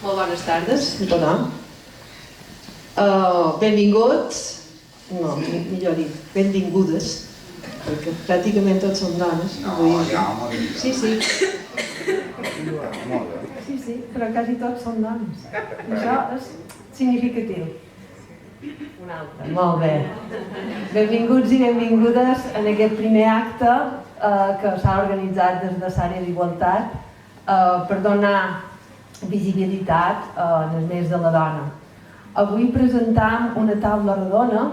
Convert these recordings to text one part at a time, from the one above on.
Molt bones tardes a tothom. Benvinguts, no, millor dit, benvingudes, perquè pràcticament tots són dones. No, ja, molt bé. Sí, però quasi tots són dones. Això és significatiu. Un altre. Molt bé. Benvinguts i benvingudes en aquest primer acte que s'ha organitzat des de l'àrea d'Igualtat per donar visibilitat en el mes de la dona. Avui presentam una taula rodona,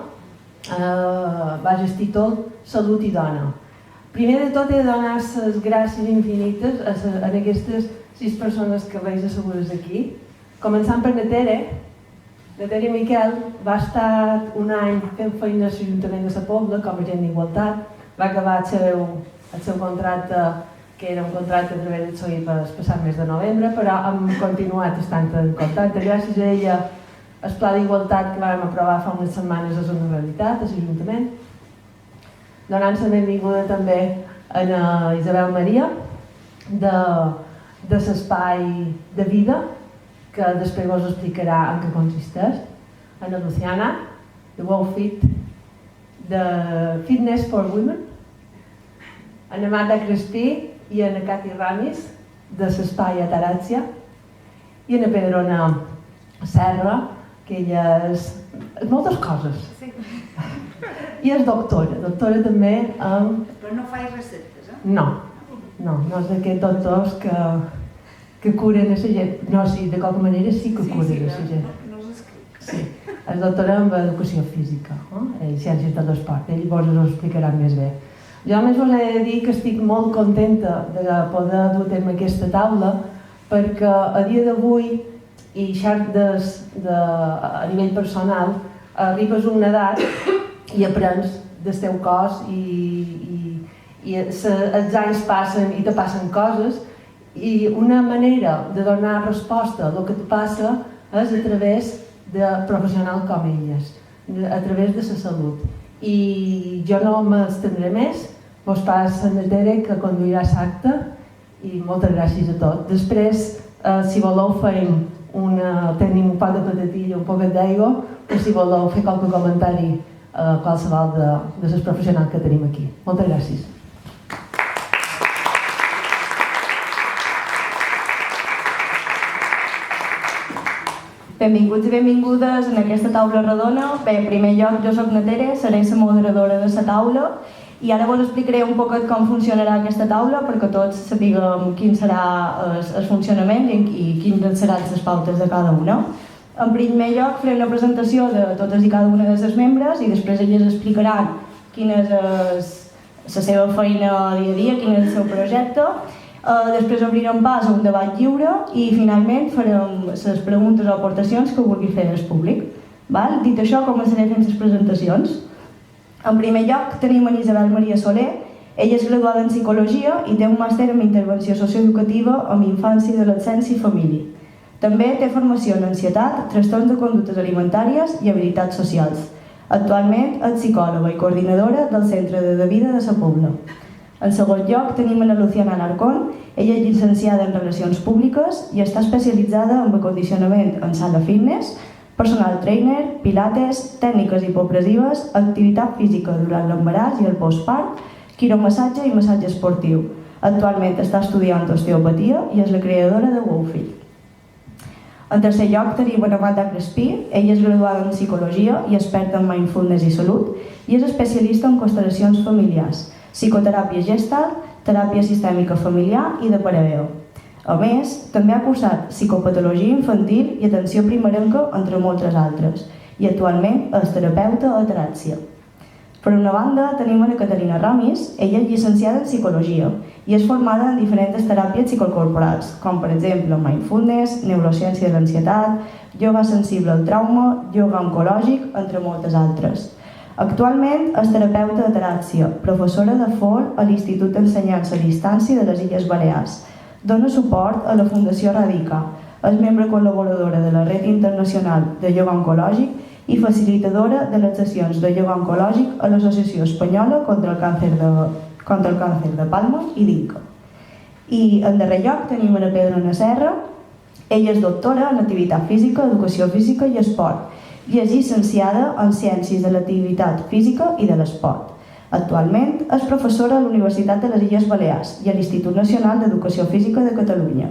baix títol Salut i dona. Primer de tot he de donar les gràcies infinites a aquestes 6 persones que veig assegudes aquí. Començant per Natere Miquel va estar un any fent feina a l'Ajuntament de la Pobla com a agent d'Igualtat, va acabar el seu contracte, que era un contracte a través del PSOE per passar el mes de novembre, però hem continuat estant en contacte. Gràcies a ella, el pla d'igualtat que vam aprovar fa unes setmanes és una realitat a l'Ajuntament. Donant la benvinguda també a Isabel Maria, de l'espai de vida, que després us explicarà en què consisteix, a la Luciana, de WowFit, de Fitness for Women, a la Marta Crespí i a la Cati Ramis, de l'espai Ataràcia, i a la Pedrona Serra, que ella és moltes coses. I és doctora també amb... Però no faig receptes, eh? No és d'aquests doctors que curen a la gent. No, sí, de qualque manera sí que curen a la gent. No s'escriu. Sí, és doctora en educació física i ciències de l'esport. Ell vos ho explicarà més bé. Jo només vos he de dir que estic molt contenta de poder dur a terme aquesta taula perquè a dia d'avui i a nivell personal arribes a una edat i aprens del teu cos i els anys passen i te passen coses i una manera de donar resposta a el que et passa és a través de professionals com elles, a través de la salut. I jo no m'estendré més, vos passo a Natere que conduirà l'acte i moltes gràcies a tots. Després, si voleu, tenim un poc de patatilla, un poc d'aigua, o si voleu fer qualque comentari a qualsevol de les professionals que tenim aquí. Moltes gràcies. Benvinguts i benvingudes en aquesta taula rodona. Bé, en primer lloc, jo soc Natere, seré la moderadora de la taula i ara vos explicaré un poquet com funcionarà aquesta taula perquè tots sapiguem quin serà el funcionament i quines seran les pautes de cada una. En primer lloc, faré una presentació de totes i cada una de les membres i després elles explicaran quina és la seva feina dia a dia, quin és el seu projecte. Després obrirem pas a un debat lliure i finalment farem les preguntes o aportacions que vulgui fer el públic. Dit això, començaré fent les presentacions. En primer lloc tenim en Isabel Maria Soler. Ella és graduada en Psicologia i té un màster en Intervenció Socioeducativa amb Infància, Adolescència i Família. També té formació en Ansietat, Trastorns de Conductes Alimentàries i Habilitats Socials. Actualment és psicòloga i coordinadora del Centre de Vida de la Pobla. En segon lloc tenim a la Luciana Alarcón. Ella és llicenciada en Relacions Públiques i està especialitzada en acondicionament en sala fitness, personal trainer, pilates, tècniques hipopressives, activitat física durant l'embaràs i el postpart, quiromassatge i massatge esportiu. Actualment està estudiant osteopatia i és la creadora de WowFit. En tercer lloc tenim a Marta Crespí. Ella és graduada en Psicologia i experta en Mindfulness i Salut i és especialista en constel·lacions familiars, psicoteràpia gestal, teràpia sistèmica familiar i de pareveo. A més, també ha cursat psicopatologia infantil i atenció primerenca, entre moltes altres, i actualment és terapeuta a Ataràcia. Per una banda, tenim a la Caterina Ramis. Ella és llicenciada en Psicologia i és formada en diferents teràpies psicocorporals, com per exemple Mindfulness, neurociència de l'ansietat, ioga sensible al trauma, ioga oncològic, entre moltes altres. Actualment és terapeuta de Ataràcia, professora de FOL a l'Institut d'Ensenyança a Distància de les Illes Balears. Dona suport a la Fundació Radica, és membre col·laboradora de la Red Internacional de Ioga Oncològic i facilitadora de les sessions de ioga oncològic a l'Associació Espanyola contra el Càncer de Palma i d'Inca. I en darrer lloc tenim a la Pedrona Serra. Ella és doctora en activitat física, educació física i esport i és llicenciada en ciències de l'activitat física i de l'esport. Actualment és professora a la Universitat de les Illes Balears i a l'Institut Nacional d'Educació Física de Catalunya.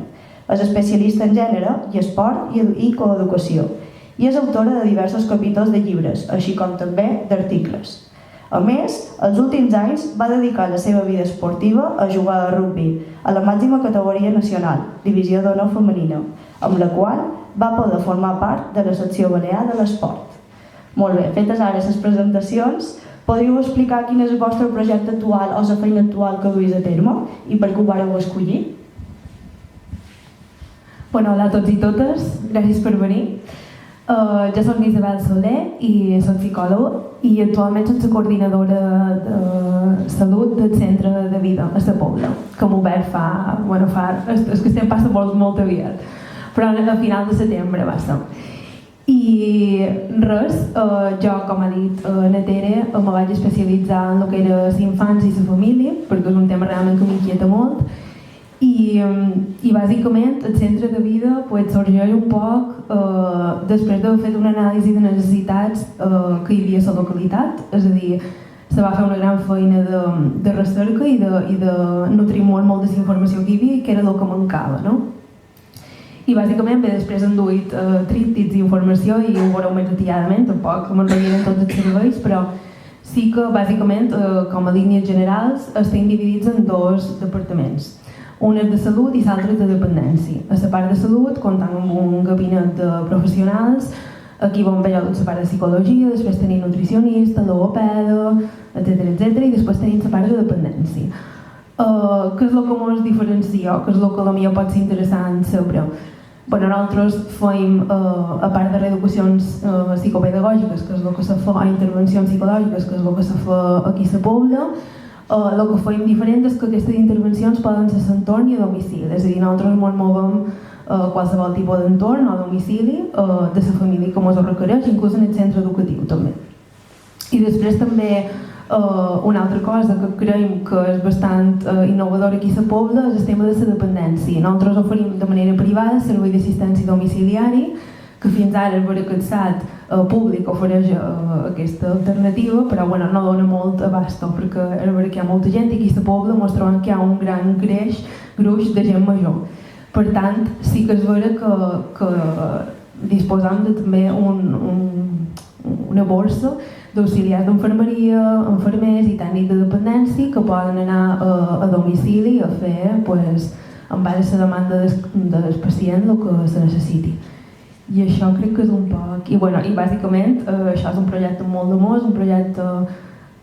És especialista en gènere i esport i coeducació i és autora de diversos capítols de llibres, així com també d'articles. A més, els últims anys va dedicar la seva vida esportiva a jugar a rugbi, a la màxima categoria nacional, divisió d'honor femenina, amb la qual va poder formar part de la secció balear de l'esport. Molt bé, fetes ara les presentacions, podríeu explicar quin és el vostre projecte actual o la feina actual que duis a terme i per què ho vareu escollir? Bueno, hola a tots i totes, gràcies per venir. Jo soc Isabel Soler i soc psicòloga i actualment soc la coordinadora de salut del centre de vida a la Pobla, que hem obert és que estem passa molt aviat, però a final de setembre va ser. I res, jo, com ha dit na Tere, me vaig especialitzar en el que era l'infants i la família, perquè és un tema realment que m'inquieta molt, i bàsicament el centre de vida sorgeix un poc després d'haver fet una anàlisi de necessitats que hi havia a la localitat, és a dir, se va fer una gran feina de recerca i de nutrir molt de la informació que hi havia i que era el que mancava, no? I bàsicament després han duit tríptics d'informació i ho veureu més detalladament, tampoc m'enrotllaré en tots els serveis, però sí que bàsicament, com a línies generals, estem dividits en dos departaments. Un és de salut i l'altre és de dependència. A la part de salut comptem amb un gabinet de professionals, aquí vam veure la part de psicologia, després tenim nutricionista, logopeda, etc. I després tenim la part de dependència. Què és el que ens diferencia? Què és el que potser pot ser interessant saber? Nosaltres fem, a part de reeducacions psicopedagògiques, que és el que se fa, intervencions psicològiques, que és el que se fa aquí a la Pobla, el que fem diferent és que aquestes intervencions poden ser a l'entorn i a domicili, és a dir, nosaltres ens movem qualsevol tipus d'entorn o domicili de la família que ens ho requereix, inclús en el centre educatiu també. I després també una altra cosa que creiem que és bastant innovadora aquí a la Pobla és el tema de la dependència. Nosaltres oferim de manera privada servei d'assistència domiciliari, que fins ara el Baracatsat públic ofereix aquesta alternativa, però no dona molt abast, perquè és veritat que hi ha molta gent i aquí a la Pobla ens trobem que hi ha un gran gruix de gent major. Per tant, sí que és veritat que disposem de també una borsa d'auxiliars d'enfermeria, infermers i tècnics de dependència que poden anar a domicili a fer, en base a la demanda del pacient, el que se necessiti. I això crec que és un poc... I bàsicament això és un projecte molt d'amor, un projecte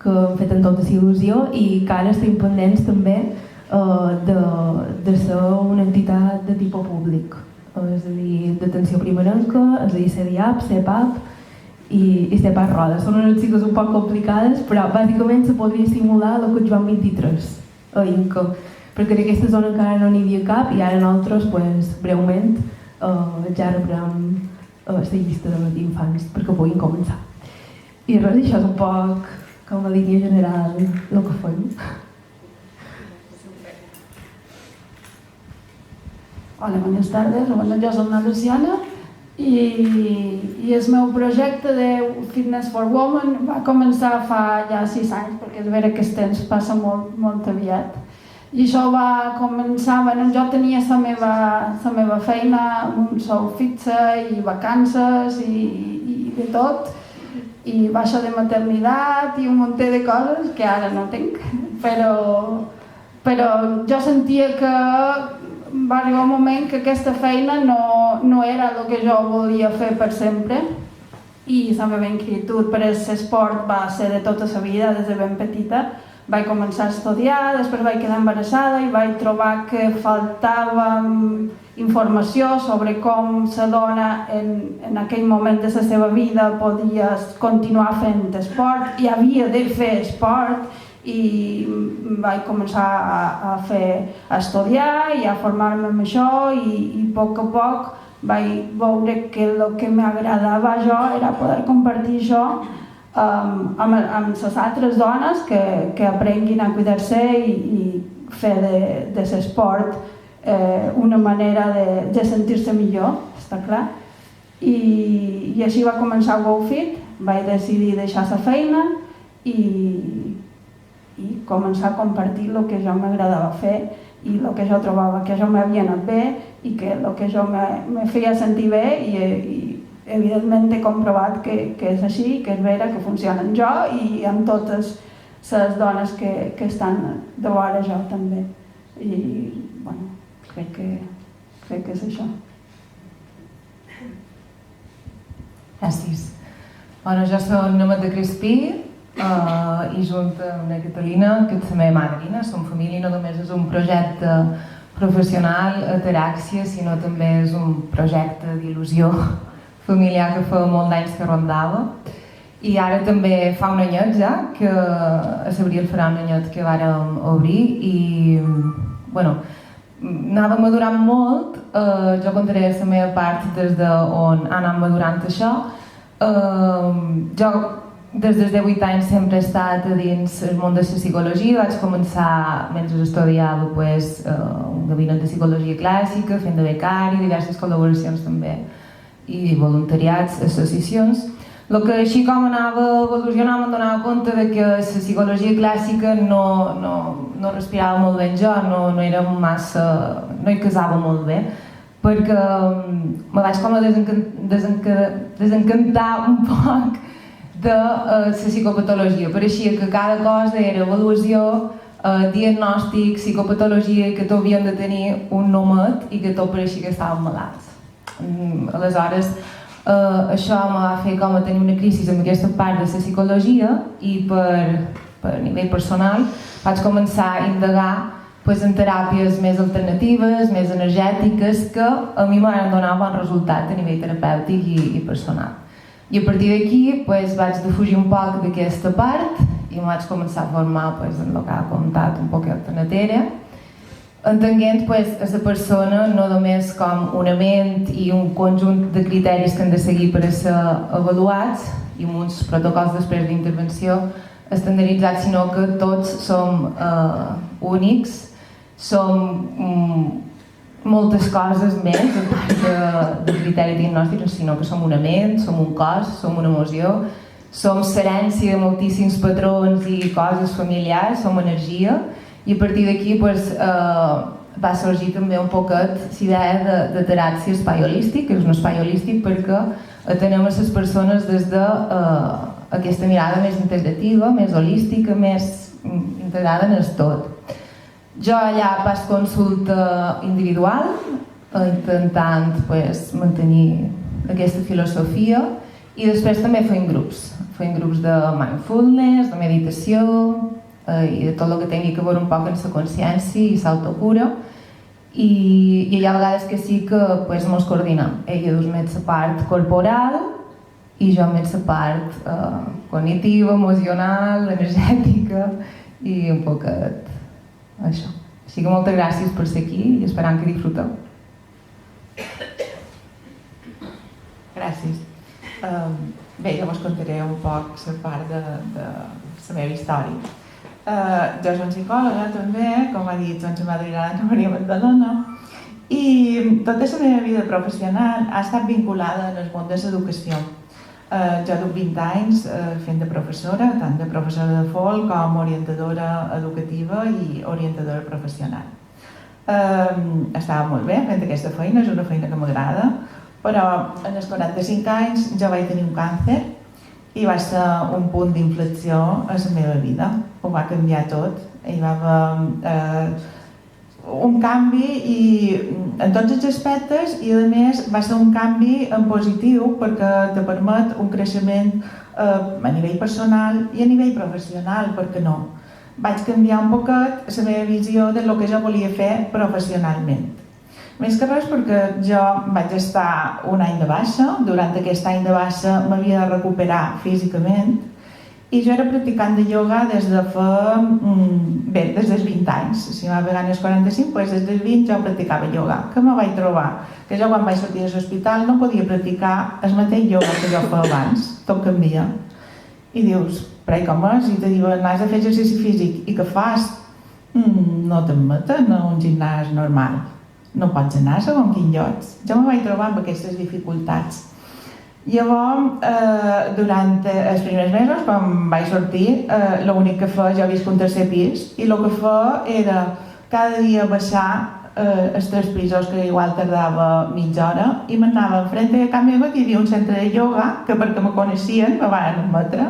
que hem fet amb tota il·lusió i que ara estem pendents també de ser una entitat de tipus públic, és a dir, d'atenció primerenca, és a dir, CDIAP, CEPAP i CEPAP Roda. Són unes sigles un poc complicades, però bàsicament se podria simular el que Joan 23 a Inca, perquè en aquesta zona encara no n'hi havia cap i ara nosaltres, breument, ja rebrem la llista de infants perquè puguin començar. I res, això és un poc com a línia general el que fem. Hola, buenas tardes. Bueno, jo soc la Luciana i el meu projecte de Fitness for Women va començar fa ja 6 anys, perquè és vera que el temps passa molt aviat. I això va començar, jo tenia la meva feina, un sou fixe i vacances i de tot, i baixa de maternitat i un munt de coses que ara no tinc, però jo sentia que va arribar un moment que aquesta feina no era el que jo volia fer per sempre i la meva inquietud per l'esport va ser de tota la vida, des de ben petita. Vaig començar a estudiar, després vaig quedar embarassada i vaig trobar que faltava informació sobre com la dona en aquell moment de la seva vida podia continuar fent esport i havia de fer esport i vaig començar a estudiar i a formar-me amb això i a poc vaig veure que el que m'agradava a jo era poder compartir això amb les altres dones que aprenguin a cuidar-se i fer de l'esport una manera de sentir-se millor, està clar. I així va començar WowFit, vaig decidir deixar la feina i començar a compartir el que jo m'agradava fer i el que jo trobava que jo m'havia anat bé i que el que jo me feia sentir bé i evidentment he comprovat que és així, que és vera, que funciona en jo i amb totes les dones que estan de vora jo també. I bueno, crec que és això. Gràcies. Bueno, jo soc Nemet de Crespí i junt amb la Catalina, que és la meva madrina, som família, no només és un projecte professional a Teràxia, sinó també és un projecte d'il·lusió familiar que fa molt d'anys que rondava. I ara també fa un anyet ja, que a l'abril farà un anyet que vàrem obrir i, bueno, anàvem madurant molt, jo contaré la meva part des d'on ha anat madurant això. Jo des dels 18 anys sempre he estat a dins el món de la psicologia, vaig començar mentre estudiava un gabinet de psicologia clàssica, fent de becari, diverses col·laboracions també i voluntariats, associacions. El que així com anava evolucionant em donava compte que la psicologia clàssica no respirava molt bé en jo, no era massa, no hi casava molt bé, perquè me vaig com a desencantar un poc de la psicopatologia. Pareixia que cada cosa era avaluació, diagnòstic, psicopatologia i que tot havien de tenir un nomet i que tot pareixia que estàvem malalts. Aleshores, això me va fer com a tenir una crisi amb aquesta part de la psicologia i per nivell personal vaig començar a indagar en teràpies més alternatives, més energètiques, que a mi m'han donat bon resultat a nivell terapèutic i personal. I a partir d'aquí vaig defugir un poc d'aquesta part i em vaig començar a formar en el que ha comentat un poc alternatera, entenent a la persona no només com una ment i un conjunt de criteris que han de seguir per a ser avaluats i amb uns protocols després d'intervenció estandarditzats, sinó que tots som únics, som moltes coses més, a part de criteri diagnòstic, sinó que som una ment, som un cos, som una emoció, som l'herència de moltíssims patrons i coses familiars, som energia, i a partir d'aquí va sorgir també un poquet l'idea de teràpia espai holístic, que és un espai holístic perquè atenem a les persones des d'aquesta mirada més integrativa, més holística, més integrada en el tot. Jo allà faig consulta individual, intentant mantenir aquesta filosofia i després també fem grups de mindfulness, de meditació i de tot el que tingui a veure un poc amb la consciència i l'autocura i hi ha vegades que sí que ens coordinem. Ella dus més la part corporal i jo més la part cognitiva, emocional, energètica i un poquet això. Així que moltes gràcies per ser aquí i esperant que disfruteu. Gràcies. Bé, jo us contaré un poc la part de la meva història. Jo soc psicòloga també, com ha dit la madrina Ana Maria Magdalena, i tota la meva vida professional ha estat vinculada en el món de l'educació. Jo duc 20 anys fent de professora, tant de professora de folk com orientadora educativa i orientadora professional. Estava molt bé fent aquesta feina, és una feina que m'agrada, però en els 45 anys jo vaig tenir un càncer i va ser un punt d'inflexió a la meva vida. Ho va canviar tot. Hi va haver un canvi en tots els aspectes i a més va ser un canvi en positiu perquè te permet un creixement a nivell personal i a nivell professional, perquè no. Vaig canviar un poquet la meva visió de lo que jo volia fer professionalment. Més que res perquè jo vaig estar un any de baixa, durant aquest any de baixa m'havia de recuperar físicament i jo era practicant de ioga des dels 20 anys. Si m'ha pegat als 45, des dels 20 jo practicava ioga. Què me vaig trobar? Que jo quan vaig sortir de l'hospital no podia practicar el mateix ioga que jo feia abans. Tot canvia. I dius, però com és? I te diuen, has de fer exercici físic. I què fas? No t'admeten a un gimnàs normal. no pots anar segons quins llocs. Jo me vaig trobar amb aquestes dificultats. Llavors, durant els primers mesos, quan vaig sortir, l'únic que feia, jo visc un tercer pis, i el que feia era cada dia baixar els 3 pisos, que igual tardava mitja hora, i m'anava enfrente de casa meva, que hi havia un centre de ioga, que perquè me coneixien me van admetre,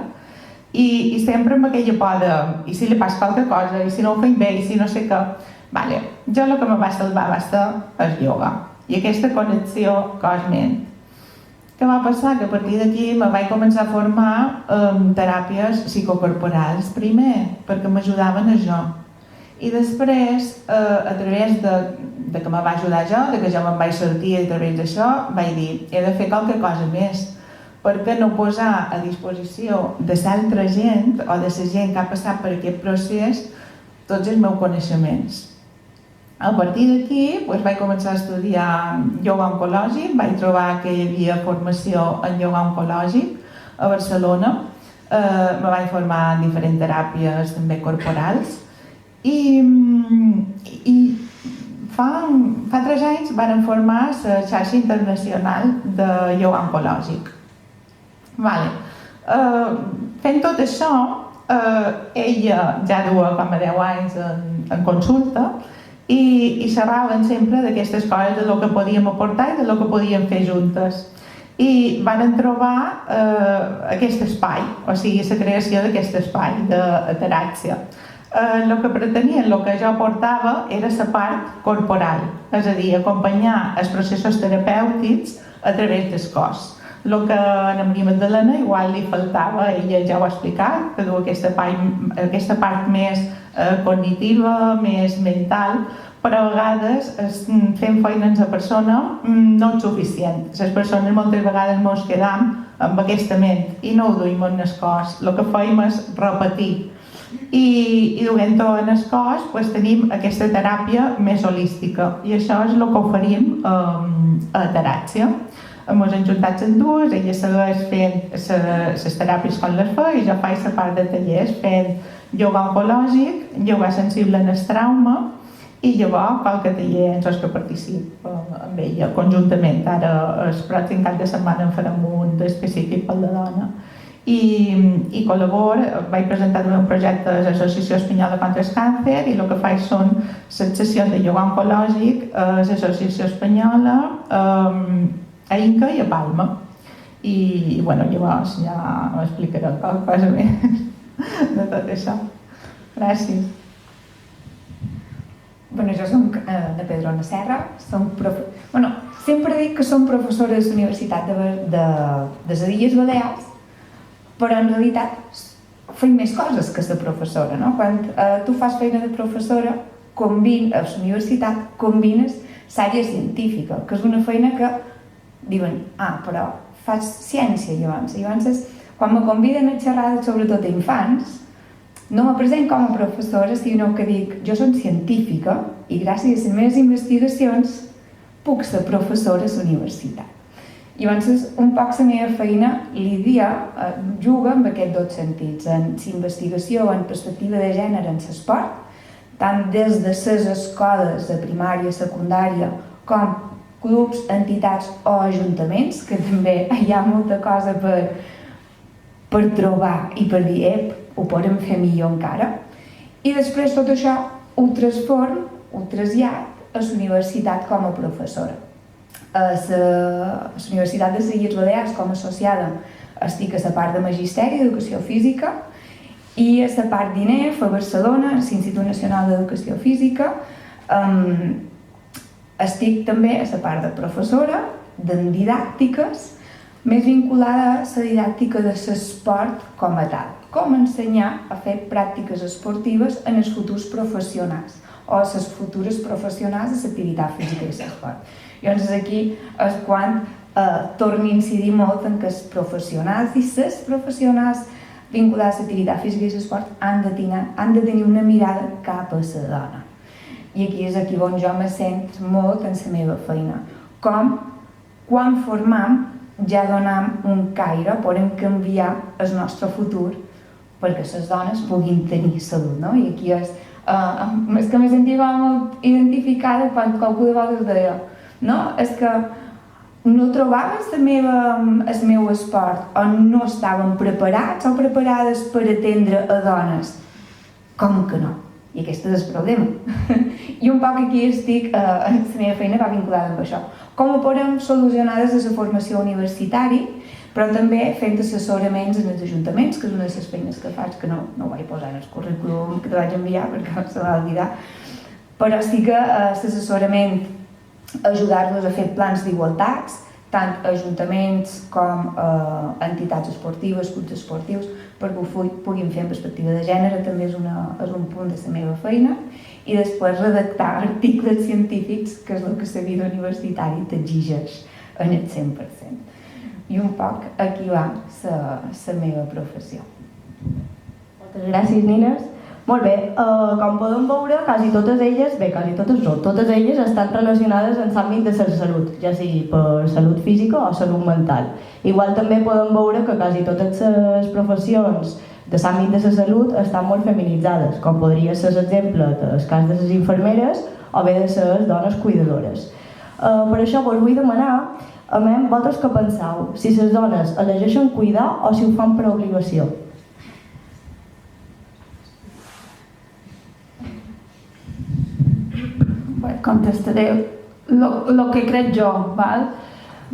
i sempre amb aquella por de, i si li passa qualque cosa, i si no ho feim bé, i si no sé què. Vale. Jo el que me va salvar va ser el ioga, i aquesta connexió cos-ment. Què va passar? Que a partir d'aquí me vaig començar a formar teràpies psicocorporals primer, perquè m'ajudaven a jo. I després, a través de que me va ajudar jo, de que jo me'n vaig sortir a través d'això, vaig dir, he de fer qualque cosa més, perquè no posar a disposició de l'altra gent o de la gent que ha passat per aquest procés tots els meus coneixements. A partir d'aquí vaig començar a estudiar ioga oncològic, vaig trobar que hi havia formació en ioga oncològic a Barcelona, me vaig formar en diferents teràpies també corporals, i fa 3 anys van formar la xarxa internacional de ioga oncològic. Fent tot això, ella ja duia com a 10 anys en consulta i xerraven sempre d'aquestes coses, de lo que podíem aportar i de lo que podíem fer juntes. I van trobar aquest espai, o sigui, la creació d'aquest espai de teràpia. El que pretenien, el que jo portava, era la part corporal, és a dir, acompanyar els processos terapèutics a través del cos. El que a la Maria Magdalena igual li faltava, ella ja ho ha explicat, que du aquesta part més cognitiva, més mental, però a vegades fent feina amb la persona no és suficient. Les persones moltes vegades ens quedam amb aquesta ment i no ho duim en el cos. El que fem és repetir. I duent-ho en el cos tenim aquesta teràpia més holística i això és el que oferim a teràpia. Ens hem juntat en dues, ella segueix fent les teràpies com les fa i jo faig la part de tallers fent ioga oncològic, ioga sensible en el trauma i llavors qualque taller en els que participo amb ella conjuntament. Ara el pròxim cap de setmana en farem un específic per la dona. I col·laboro, vaig presentar un projecte a l'Associació Espanyola contra el Càncer i el que faig són les sessions de ioga oncològic a l'Associació Espanyola, a Inca i a Palma. I llavors ja m'explicaré qualque cosa més de tot això. Gràcies. Jo soc de Pedrona Serra, sempre dic que som professora de la Universitat de les Illes Balears, però en realitat fem més coses que ser professora, no? Quan tu fas feina de professora, a la universitat combines l'àrea científica, que és una feina que diuen, però fas ciència llavors. Llavors, quan me conviden a xerrar sobretot a infants, no me present com a professora, sinó que dic, jo soc científica i gràcies a les meves investigacions puc ser professora a la universitat. Llavors, un poc la meva feina, l'IDIA, juga amb aquests dos sentits, en la investigació en perspectiva de gènere en l'esport, tant des de les escoles de primària, secundària, com clubs, entitats o ajuntaments, que també hi ha molta cosa per trobar i per dir, ho podem fer millor encara. I després tot això ho transform, ho trasllad a la universitat com a professora. A la Universitat de les Illes Balears, com a associada, estic a la part de Magisteri d'Educació Física i a la part d'INEF, a Barcelona, a l'Institut Nacional d'Educació Física. Estic també a la part de professora, de didàctiques, més vinculada a la didàctica de l'esport com a tal. Com ensenyar a fer pràctiques esportives en els futurs professionals o les futures professionals de l'activitat física i l'esport. Llavors aquí és quan torno a incidir molt en que els professionals i les professionals vinculades a l'activitat física i l'esport han de tenir una mirada cap a la dona. I aquí és aquí on jo me centro molt en la meva feina. Quan formam ja donem un caire, podem canviar el nostre futur perquè les dones puguin tenir salut, no? I aquí és és que me sentia com identificada quan qualcú de vegades deia no, és que no trobaven el meu esport o no estaven preparats o preparades per atendre a dones. Com que no? I aquest és el problema. I un poc aquí estic, la meva feina va vinculada amb això. Com ho podem solucionar des de la formació universitària, però també fent assessoraments en els ajuntaments, que és una de les feines que faig, que no ho vaig posar en el currículum que te vaig enviar perquè se m'ha oblidat, però sí que l'assessorament, ajudar-los a fer plans d'igualtats, tant ajuntaments com entitats esportives, clubs esportius, perquè ho puguin fer en perspectiva de gènere, també és un punt de la meva feina, i després redactar articles científics, que és el que la vida universitària t'exigeix en el 100%. I un poc aquí va la meva professió. Moltes gràcies, Nines. Molt bé, com podem veure, quasi totes elles estan relacionades amb l'àmbit de la salut, ja sigui per salut física o salut mental. Igual també podem veure que quasi totes les professions de l'àmbit de la salut estan molt feminitzades, com podria ser l'exemple del cas de les infermeres o bé de les dones cuidadores. Per això vos vull demanar, vosaltres què penseu? Si les dones elegeixen cuidar o si ho fan per obligació? Contestaré el que crec jo, val?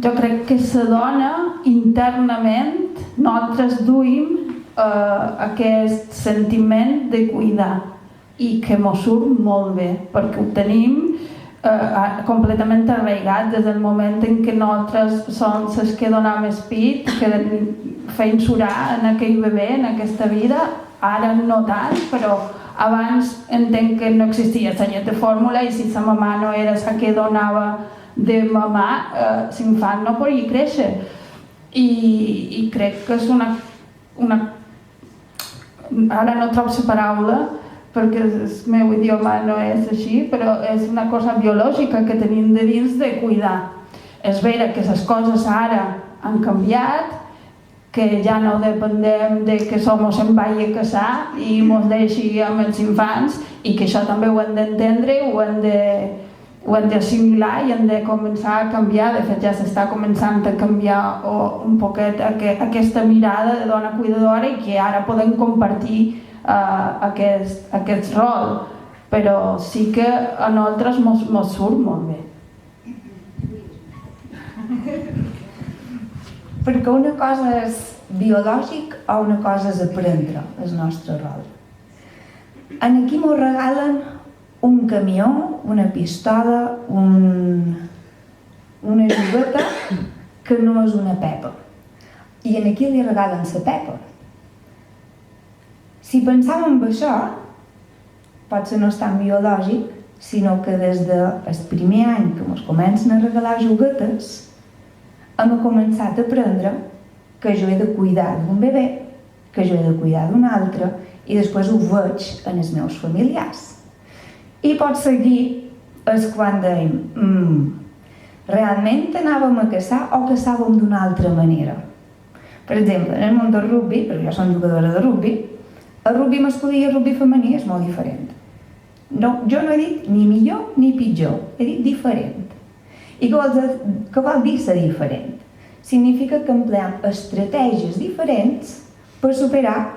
Jo crec que la dona internament nosaltres duim aquest sentiment de cuidar i que mos surt molt bé perquè ho tenim completament arraigat des del moment en què nosaltres som les que donem espit, que feim surar en aquell bebè, en aquesta vida, ara no tant, però abans entenc que no existia la llet de fórmula i si la mamà no era la que donava de mamà, l'infant no podia créixer. I crec que és ara no trobo la paraula perquè el meu idioma no és així, però és una cosa biològica que tenim de dins de cuidar. És vera que les coses ara han canviat, que ja no dependem de que som en vagi a casar i mos deixi amb els infants i que això també ho hem d'entendre, ho hem d'assimilar i hem de començar a canviar. De fet, ja s'està començant a canviar un poquet aquesta mirada de dona cuidadora i que ara podem compartir aquest rol, però sí que a nosaltres mos surt molt bé. Perquè una cosa és biològic o una cosa és aprendre el nostre rol. Aquí m'ho regalen un camió, una pistola, una jogueta que no és una pepa. I aquí li regalen la pepa. Si pensàvem en això, potser no és tan biològic, sinó que des del primer any que ens comencen a regalar joguetes, hem començat a aprendre que jo he de cuidar d'un bebè, que jo he de cuidar d'un altre, i després ho veig en els meus familiars. I pot seguir quan dèiem realment anàvem a caçar o caçàvem d'una altra manera. Per exemple, en el món del rugby, perquè jo soc jugadora de rugby, el rugby masculí i el rugby femení és molt diferent. No, jo no he dit ni millor ni pitjor, he dit diferent. I què vol dir ser diferent? Significa que empleem estratègies diferents per superar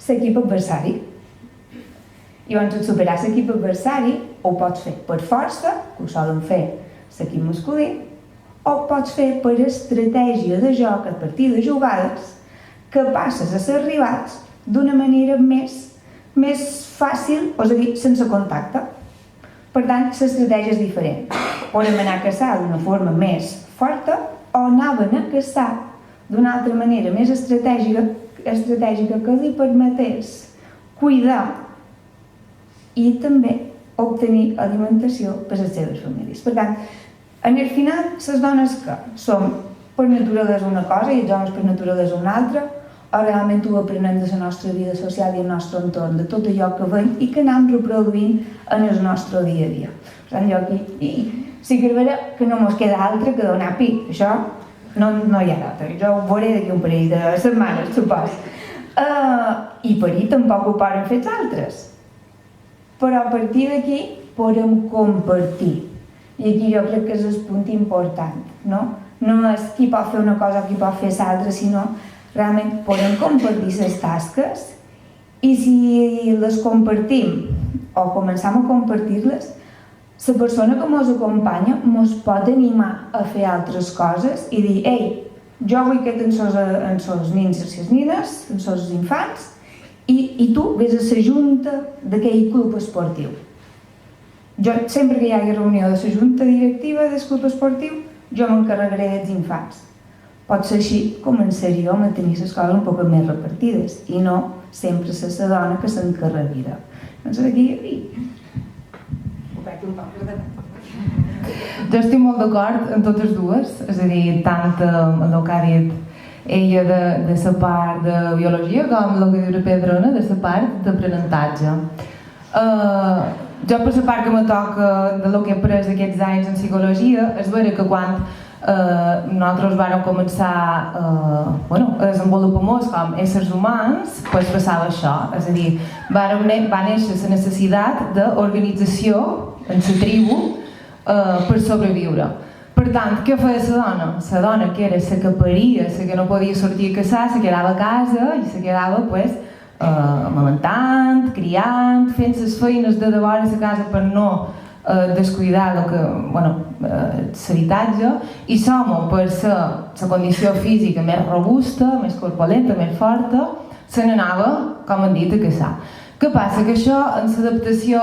l'equip adversari. I llavors, superar l'equip adversari ho pots fer per força, que ho solen fer l'equip masculí, o ho pots fer per estratègia de joc a partir de jugades que passes a ser rivals d'una manera més fàcil, és a dir, sense contacte. Per tant, l'estratègia és diferent. Podem anar a caçar d'una forma més forta o anaven a caçar d'una altra manera més estratègica que li permetés cuidar i també obtenir alimentació per a les seves famílies. Per tant, en el final, les dones que som per naturalesa una cosa i els homes per naturalesa una altra, o realment ho aprenem de la nostra vida social i el nostre entorn, de tot allò que veiem i que anem reproduint en el nostre dia a dia. Per tant, jo aquí sí que és vera que no mos queda altre que donar pi. Això no hi ha d'altre. Jo ho veuré d'aquí un parell de setmanes, supos. I parir tampoc ho poden fer els altres. però a partir d'aquí podem compartir. I aquí jo crec que és el punt important, no? No és qui pot fer una cosa o qui pot fer l'altra, sinó realment podem compartir les tasques i si les compartim o començam a compartir-les, la persona que ens acompanya ens pot animar a fer altres coses i dir, ei, jo vull que en els nins i les nines, en els infants, i tu vés a la junta d'aquell club esportiu. Jo, sempre que hi hagi reunió de la junta directiva del club esportiu, jo m'encarregaré dels infants. Pot ser així, començaríem a tenir les coses un poc més repartides i no sempre ser la dona que s'encarreguirà. Doncs aquí... Jo estic molt d'acord en totes dues, és a dir, tant en el que ha dit ella de la part de biologia com el que diu la Pedrona de la part d'aprenentatge. Jo per la part que me toca de lo que he après aquests anys en psicologia és vera que quan nosaltres vàrem començar a desenvolupar-nos com éssers humans, doncs passava això, és a dir, va néixer la necessitat d'organització en la tribu per sobreviure. Per tant, què feia la dona? La dona que era la que paria, la que no podia sortir a caçar, se quedava a casa i se quedava amamentant, criant, fent les feines de devora a la casa per no descuidar l'habitatge, i l'home, per la condició física més robusta, més corpulenta, més forta, se n'anava, com han dit, a caçar. Què passa? Que això, en l'adaptació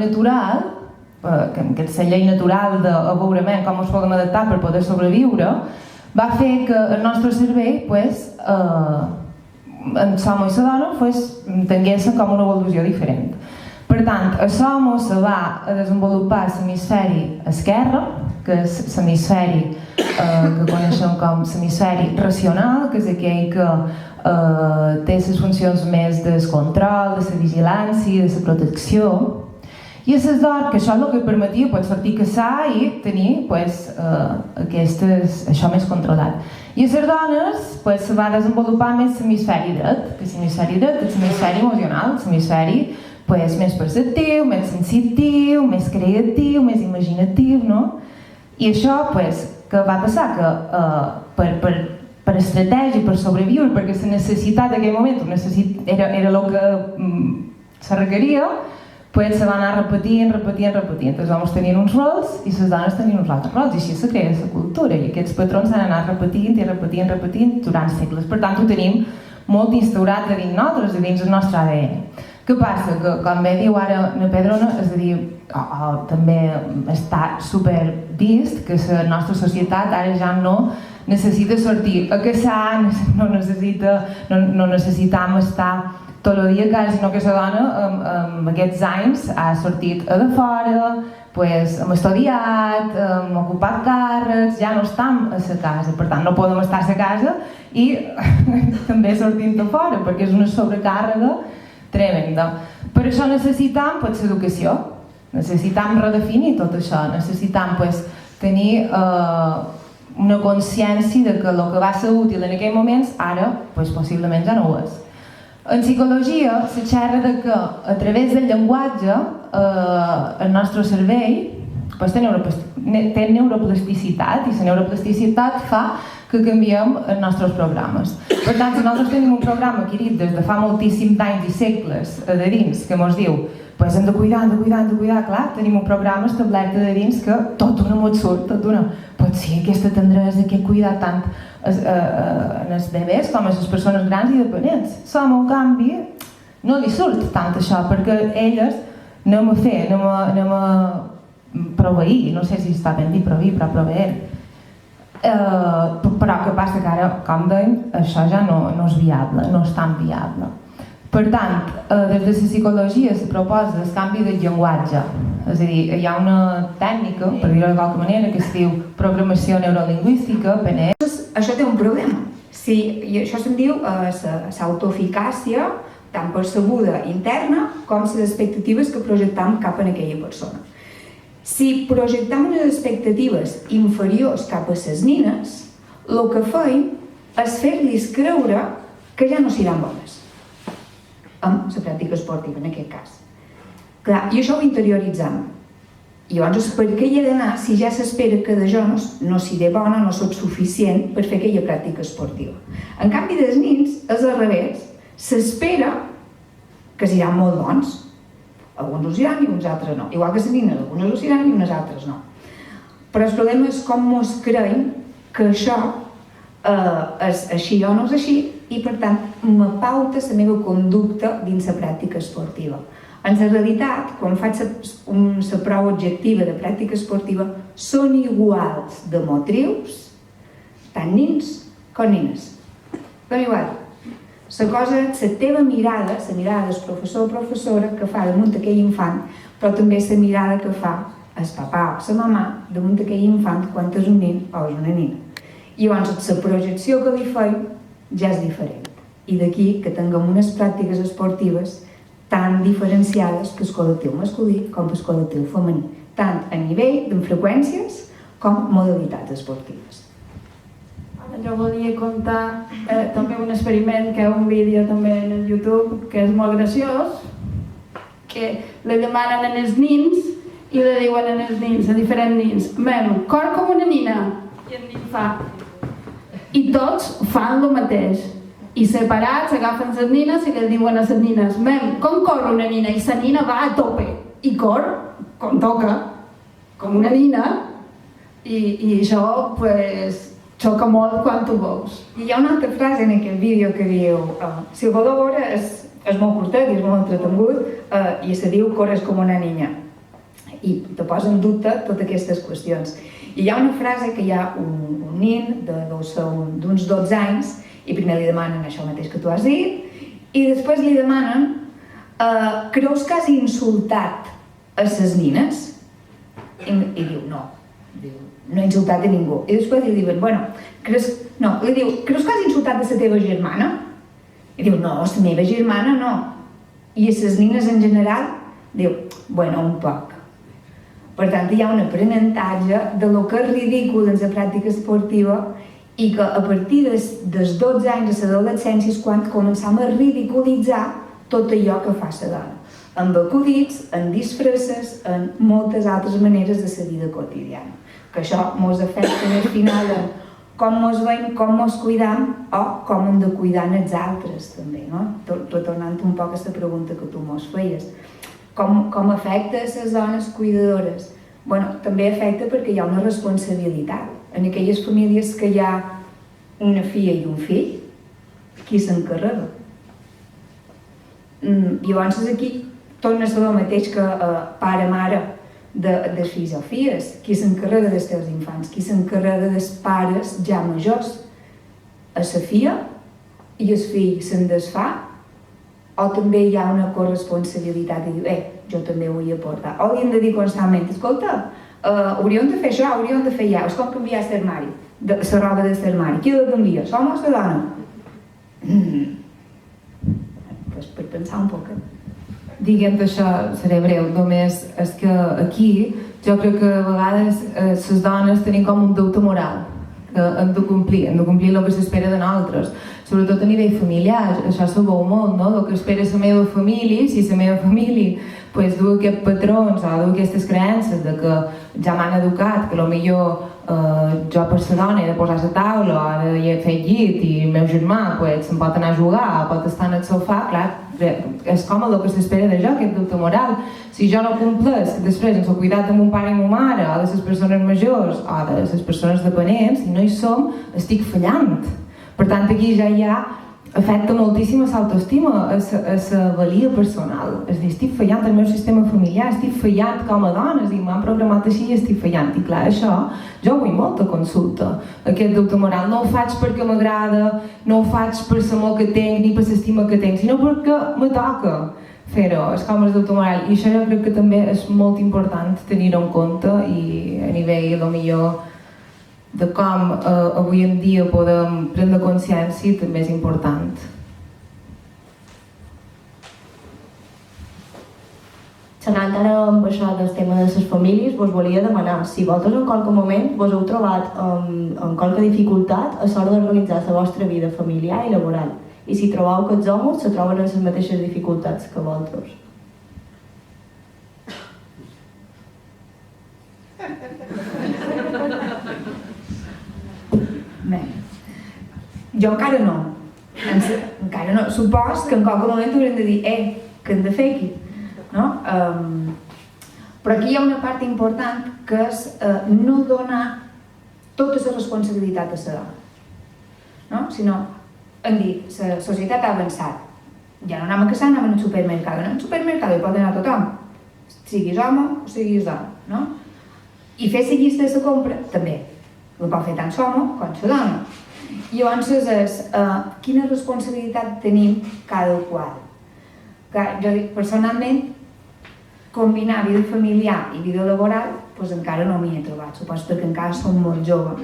natural, que és la llei natural d'avorament, com ens podem adaptar per poder sobreviure, va fer que el nostre cervell, en l'home i la dona, tinguessin com una evolució diferent. Per tant, a l'home se va desenvolupar l'hemisferi esquerre, que és l'hemisferi que coneixem com l'hemisferi racional, que és aquell que té les funcions més del control, de la vigilància, de la protecció. I a les dones, que això és el que permetia sortir a caçar i tenir això més controlat. I a les dones se va desenvolupar més l'hemisferi dret, que l'hemisferi dret és l'hemisferi emocional, l'hemisferi més perceptiu, més sensitiu, més creatiu, més imaginatiu, no? I això, què va passar? Que per estratègia, per sobreviure, perquè la necessitat d'aquell moment era el que se requeria, se va anar repetint. Els homes tenien uns rols i les dones tenien uns altres rols, i així se crea la cultura, i aquests patrons s'han anat repetint durant segles. Per tant, ho tenim molt instaurat a dins nosaltres, a dins el nostre ADN. Què passa? Que, com bé diu ara la Pedrona, és a dir, també està supervist que la nostra societat ara ja no necessita sortir a caçar, no necessitam estar tot el dia a casa, sinó que la dona en aquests anys ha sortit a de fora, hem estudiat, hem ocupat càrrecs, ja no estem a la casa, per tant no podem estar a la casa i també sortint a fora, perquè és una sobrecàrrega tremenda. Per això necessitam l'educació, necessitam redefinir tot això, necessitam tenir una consciència de que el que va ser útil en aquell moment ara possiblement ja no ho és. En psicologia se xerra que a través del llenguatge el nostre cervell té neuroplasticitat, i la neuroplasticitat fa que canviem els nostres programes. Per tant, si nosaltres tenim un programa adquirit des de fa moltíssims anys i segles de dins que ens diu hem de cuidar, clar, tenim un programa establert de dins que tot d'una mot surt, sí, aquesta tendresa, aquest cuidar tant en els bebès com a les persones grans i dependents. L'home, en canvi, no li surt tant això, perquè elles anem a proveir, no sé si està ben dit proveir, però proveir. Però què passa que ara, com dèiem, això ja no és viable, no és tan viable. Per tant, des de la psicologia se proposa el canvi del llenguatge, és a dir, hi ha una tècnica, per dir-ho de qualque manera, que es diu programació neurolingüística, PNL. Això té un problema. I això se'n diu l'autoeficàcia, tant percebuda interna com les expectatives que projectam cap a aquella persona. Si projectam unes expectatives inferiors cap a les nines, el que feim és fer-los creure que ja no seran bones amb la pràctica esportiva, en aquest cas. Clar, i això ho interioritzem. I llavors, per què hi he d'anar si ja s'espera que de jo no seré bona, no soc suficient per fer aquella pràctica esportiva? En canvi, dels nins és al revés. S'espera que seran molt bons. Alguns ho seran i uns altres no. Igual que les nines, algunes ho seran i unes altres no. Però el problema és com mos creiem que això és així o no és així i, per tant, m'apauta la meva conducta dins la pràctica esportiva. En la realitat, quan faig la prova objectiva de pràctica esportiva, són iguals de motrius, tant nins com nines. Són igual. La cosa és la teva mirada, la mirada del professor o professora que fa damunt aquell infant, però també la mirada que fa el papà o la mamà damunt aquell infant quan és un nen o és una nina. I llavors la projecció que li feim ja és diferent. I d'aquí que tinguem unes pràctiques esportives tan diferenciades pel col·lectiu masculí com pel col·lectiu femení, tant a nivell de freqüències com modalitats esportives. Ara jo volia contar també un experiment que hi ha un vídeo també en el YouTube que és molt graciós, que li demanen als nins i li diuen als nins, a diferents nins, mem, cor com una nina, i el nin fa. I tots fan el mateix. I separats agafen les nines i les diuen a les nines, mem, com corre una nina? I la nina va a tope i corre com toca, com una nina, i això pues, xoca molt quan tu veus. I hi ha una altra frase en aquest vídeo que diu si el voleu veure és molt curtet i és molt entretengut i se diu corres com una niña i te posa en dubte totes aquestes qüestions. I hi ha una frase que hi ha un nin d'uns 12 anys i primer li demanen això mateix que tu has dit i després li demanen creus que has insultat a les nines? I diu no he insultat a ningú. I després li diuen creus que has insultat a la teva germana? I diu no, la meva germana no. I a les nines en general? Diu, un poc. Per tant, hi ha un aprenentatge de lo que és ridícul en la pràctica esportiva i que a partir dels 12 anys de l'adolescència és quan començam a ridiculitzar tot allò que fa la dona, amb acudits, en disfresses, en moltes altres maneres de la vida quotidiana. Que això ens afecta al final en com ens veiem, com ens cuidam o com hem de cuidar els altres també, no? Retornant un poc a la pregunta que tu ens feies. Com afecta a les dones cuidadores? També afecta perquè hi ha una responsabilitat. En aquelles famílies que hi ha una filla i un fill, qui s'encarrega? Llavors aquí torna a ser el mateix que pare-mare dels fills o filles. Qui s'encarrega dels teus infants? Qui s'encarrega dels pares ja majors? A la filla i el fill se'n desfà? O també hi ha una corresponsabilitat i diu, jo també vull aportar. O li hem de dir constantment, escolta, hauríem de fer això, hauríem de fer allò, és com canviar l'armari, la roba de l'armari. Qui la canvia, l'home o la dona? Per pensar un poc. Diguem que això seré breu, només és que aquí jo crec que a vegades les dones tenim com un deute moral que hem de complir el que s'espera de nosaltres, sobretot a nivell familiar. Això se veu molt, no? El que espera la meva família, si la meva família du aquests patrons o du aquestes creences de que ja m'han educat, que potser jo per ser dona he de posar la taula, o he de fer llit i el meu germà se'n pot anar a jugar o pot estar en el sofà, clar, és com el que s'espera de jo, aquest deute moral. Si jo no compleix després en el cuidat de mon pare i ma mare o de les persones majors o de les persones dependents, si no hi som, estic fallant. Per tant, aquí ja hi ha afecta moltíssim a l'autoestima, a la valia personal. És a dir, estic fallant al meu sistema familiar, estic fallant com a dona, és a dir, m'han programat així i estic fallant. I clar, això jo ho vull molta consulta, aquest deute moral. No ho faig perquè m'agrada, no ho faig per l'amor que tinc ni per l'estima que tinc, sinó perquè me toca fer-ho, és com el deute moral. I això jo crec que també és molt important tenir-ho en compte i a nivell, millor, de com avui en dia podem prendre consciència també és important. Anant ara amb això del tema de les famílies, vos volia demanar si vosaltres en qualque moment vos heu trobat en qualque dificultat a l'hora d'organitzar la vostra vida familiar i laboral i si trobeu que els homes se troben en les mateixes dificultats que vosaltres. Bé, jo encara no. Encara no. Supos que en qualque moment haurem de dir que hem de fer aquí. No? Però aquí hi ha una part important que és no donar tota la responsabilitat a la dona. No? Sinó, hem dit, la societat ha avançat. Ja no anem a casar, anem al supermercat. En el supermercat hi pot anar tothom, siguis home o siguis dona. No? I fer la llista de la compra, també. Ho pot fer tant l'home com la dona. I llavors és quina responsabilitat tenim cada qual. Jo dic, personalment, combinar vida familiar i vida laboral doncs encara no m'hi he trobat, suposo perquè encara som molt jove.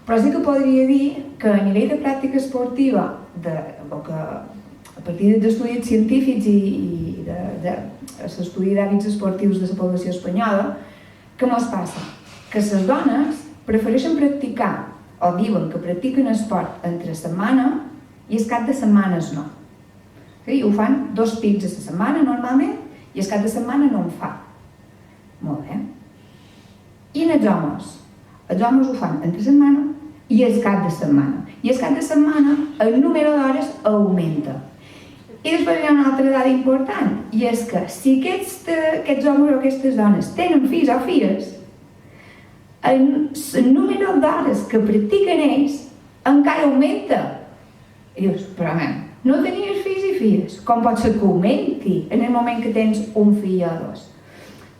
Però sí que podria dir que a nivell de pràctica esportiva, a partir d'estudis científics i de l'estudi d'hàbits esportius de la població espanyola, què ens passa? Que les dones prefereixen practicar, o diuen que practiquen esport entre setmana i el cap de setmanes no. I ho fan 2 pics a la setmana normalment i el cap de setmana no en fa. Molt bé. I els homes? Els homes ho fan entre setmana i el cap de setmana. I el cap de setmana el número d'hores augmenta. I després hi ha una altra dada important, i és que si aquests homes o aquestes dones tenen fills o filles, el número d'hores que practiquen ells encara augmenta. I dius, però no tenies fills i filles, com pot ser que augmenti en el moment que tens un fill o 2?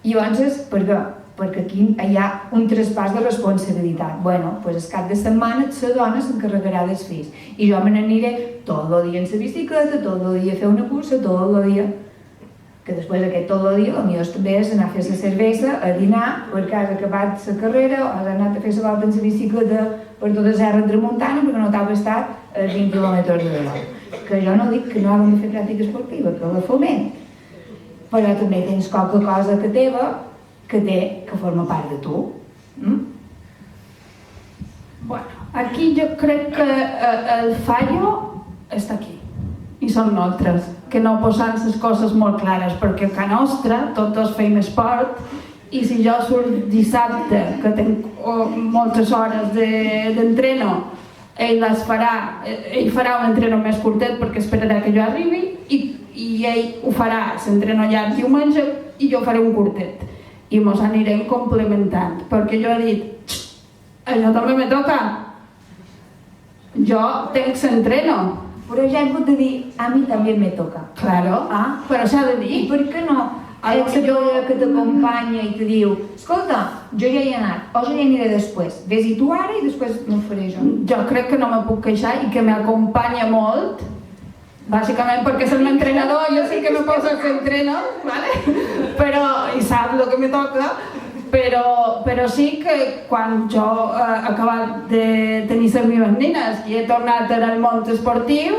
I llavors, per què? Perquè aquí hi ha un traspàs de responsabilitat. Bueno, doncs el cap de setmana la dona s'encarregarà dels fills i jo me n'aniré tot el dia en la bicicleta, tot el dia a fer una cursa, tot el dia. Que després aquest tot el dia, potser també és anar a fer la cervesa, a dinar, perquè has acabat la carrera o has anat a fer la volta en la bicicleta per tota la serra tramuntana perquè no t'ha bastat 20 quilòmetres de l'hora. Que jo no dic que no hagin de fer pràctica esportiva, que la foment. Però també tens qualque cosa que teva que forma part de tu. Bueno, aquí jo crec que el fallo està aquí. I són nosaltres, que no posant les coses molt clares, perquè a casa nostra tots fem esport i si jo surt dissabte, que tinc moltes hores d'entreno, ell farà un entreno més curtet perquè esperarà que jo arribi i ell ho farà, s'entreno llarg diumenge i jo faré un curtet. I ens anirem complementant, perquè jo he dit, això també me toca, jo tenc s'entreno. Però ja he hagut de dir, a mi també me toca. Claro, però s'ha de dir. I per què no? Ets la colla que t'acompanya i te diu, escolta, jo ja hi he anat, o jo ja aniré després. Ves-hi tu ara i després no ho faré jo. Jo crec que no me puc queixar i que m'acompanya molt, bàsicament perquè és el meu entrenador, jo sí que me poso que entreno, però i sap el que me toca, però sí que quan jo he acabat de tenir les meves nines i he tornat al món esportiu,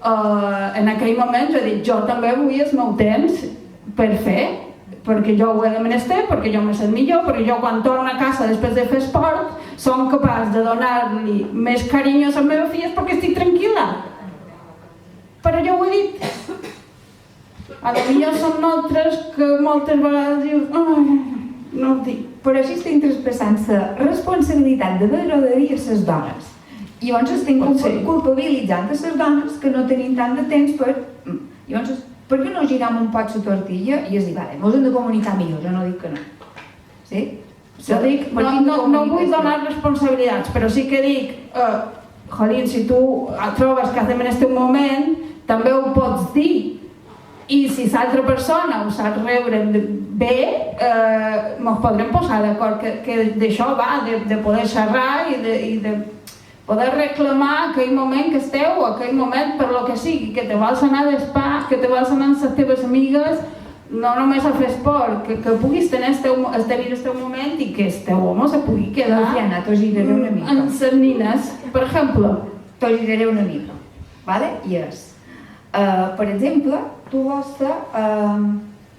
en aquell moment jo he dit, jo també vull el meu temps per fer, perquè jo ho he de menester, perquè jo me sent millor, perquè jo quan torno a casa després de fer esport som capaç de donar-li més carinyo a les meves filles perquè estic tranquil·la. Però jo ho he dit. A lo millor som nosaltres que moltes vegades dius, no ho dic. Però així estem traspassant la responsabilitat de veure de dir a les dones. I llavors estem culpabilitzant a les dones que no tenim tant de temps per... Llavors, per què no giram un pot la tortilla i es dir, vale, ens hem de comunicar millor, jo no dic que no. Sí? No vull donar responsabilitats, però sí que dic, jolín, si tu trobes que has de menester un moment, també ho pots dir. I si l'altra persona ho sap rebre bé, ens podrem posar d'acord que d'això va, de poder xerrar i de poder reclamar aquell moment que esteu o aquell moment per lo que sigui, que te vols anar d'espa, que te vols anar amb les teves amigues, no només a fer esport, que puguis tenir el teu moment i que el teu home se pugui quedar amb les nines, per exemple. T'ho giraré una mica, i és, per exemple, tu vols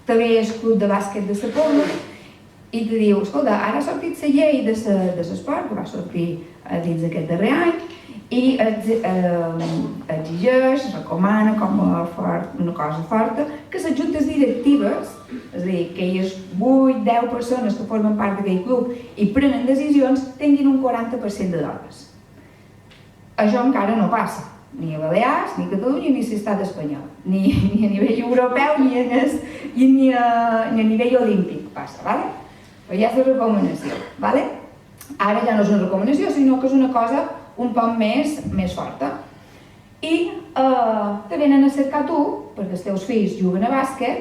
també és club de bàsquet de la Pobla i te diu, escolta, ara ha sortit la llei de l'esport, que va sortir dins d'aquest darrer any, i exigeix, recomana com una cosa forta, que les juntes directives és a dir, que aquelles 8-10 persones que formen part d'aquell club i prenen decisions tinguin un 40% de dones. Això encara no passa, ni a Balears, ni a Catalunya, ni a l'estat espanyol, ni a nivell europeu, ni a nivell olímpic passa, ¿vale? Però ja és la recomanació, ¿vale? Ara ja no és una recomanació, sinó que és una cosa un poc més forta. I te venen a cercar tu, perquè els teus fills juguen a bàsquet,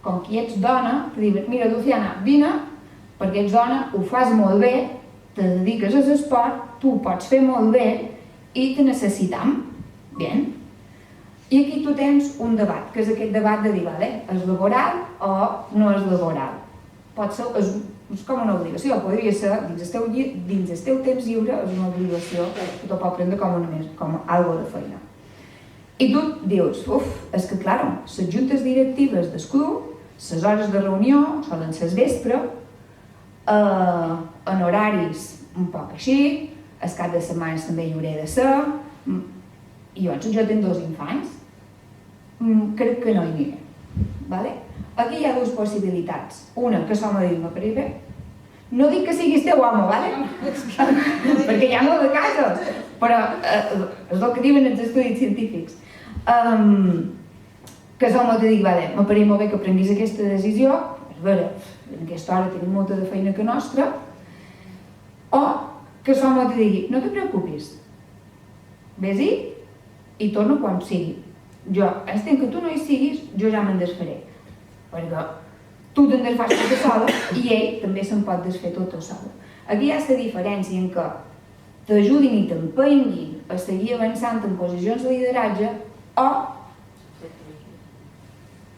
com que ets dona, te diuen, mira, Luciana, vine, perquè ets dona, ho fas molt bé, te dediques a l'esport, tu ho pots fer molt bé i te necessitam. Bien. I aquí tu tens un debat, que és aquest debat de dir, vale, és laboral o no és laboral. Pot ser, és com una obligació, podria ser, dins el teu temps lliure, és una obligació que tu pot prendre com algo de feina. I tu dius, és que, clar, les juntes directives del club, les hores de reunió solen ser al vespre, en horaris un poc així, el cap de setmana també hi hauré de ser, i jo tinc 2 infants, crec que no hi aniré. Vale? Aquí hi ha 2 possibilitats. Una, que som a dir-me per bé. No dic que siguis teu home, vale? Perquè hi ha molt de casos, però és el que diuen els estudis científics. Que som a dir, vale, m'apareix molt bé que prenguis aquesta decisió, a veure, en aquesta hora tenim molta de feina que nostra, o que som a dir, no te preocupis, vés-hi i torna quan sigui. Jo, el temps que tu no hi siguis, jo ja me'n desfaré, perquè tu te'n desfas tota sola i ell també se'n pot desfer tota sola. Aquí hi ha la diferència en què t'ajudin i t'empenyin a seguir avançant en posicions de lideratge o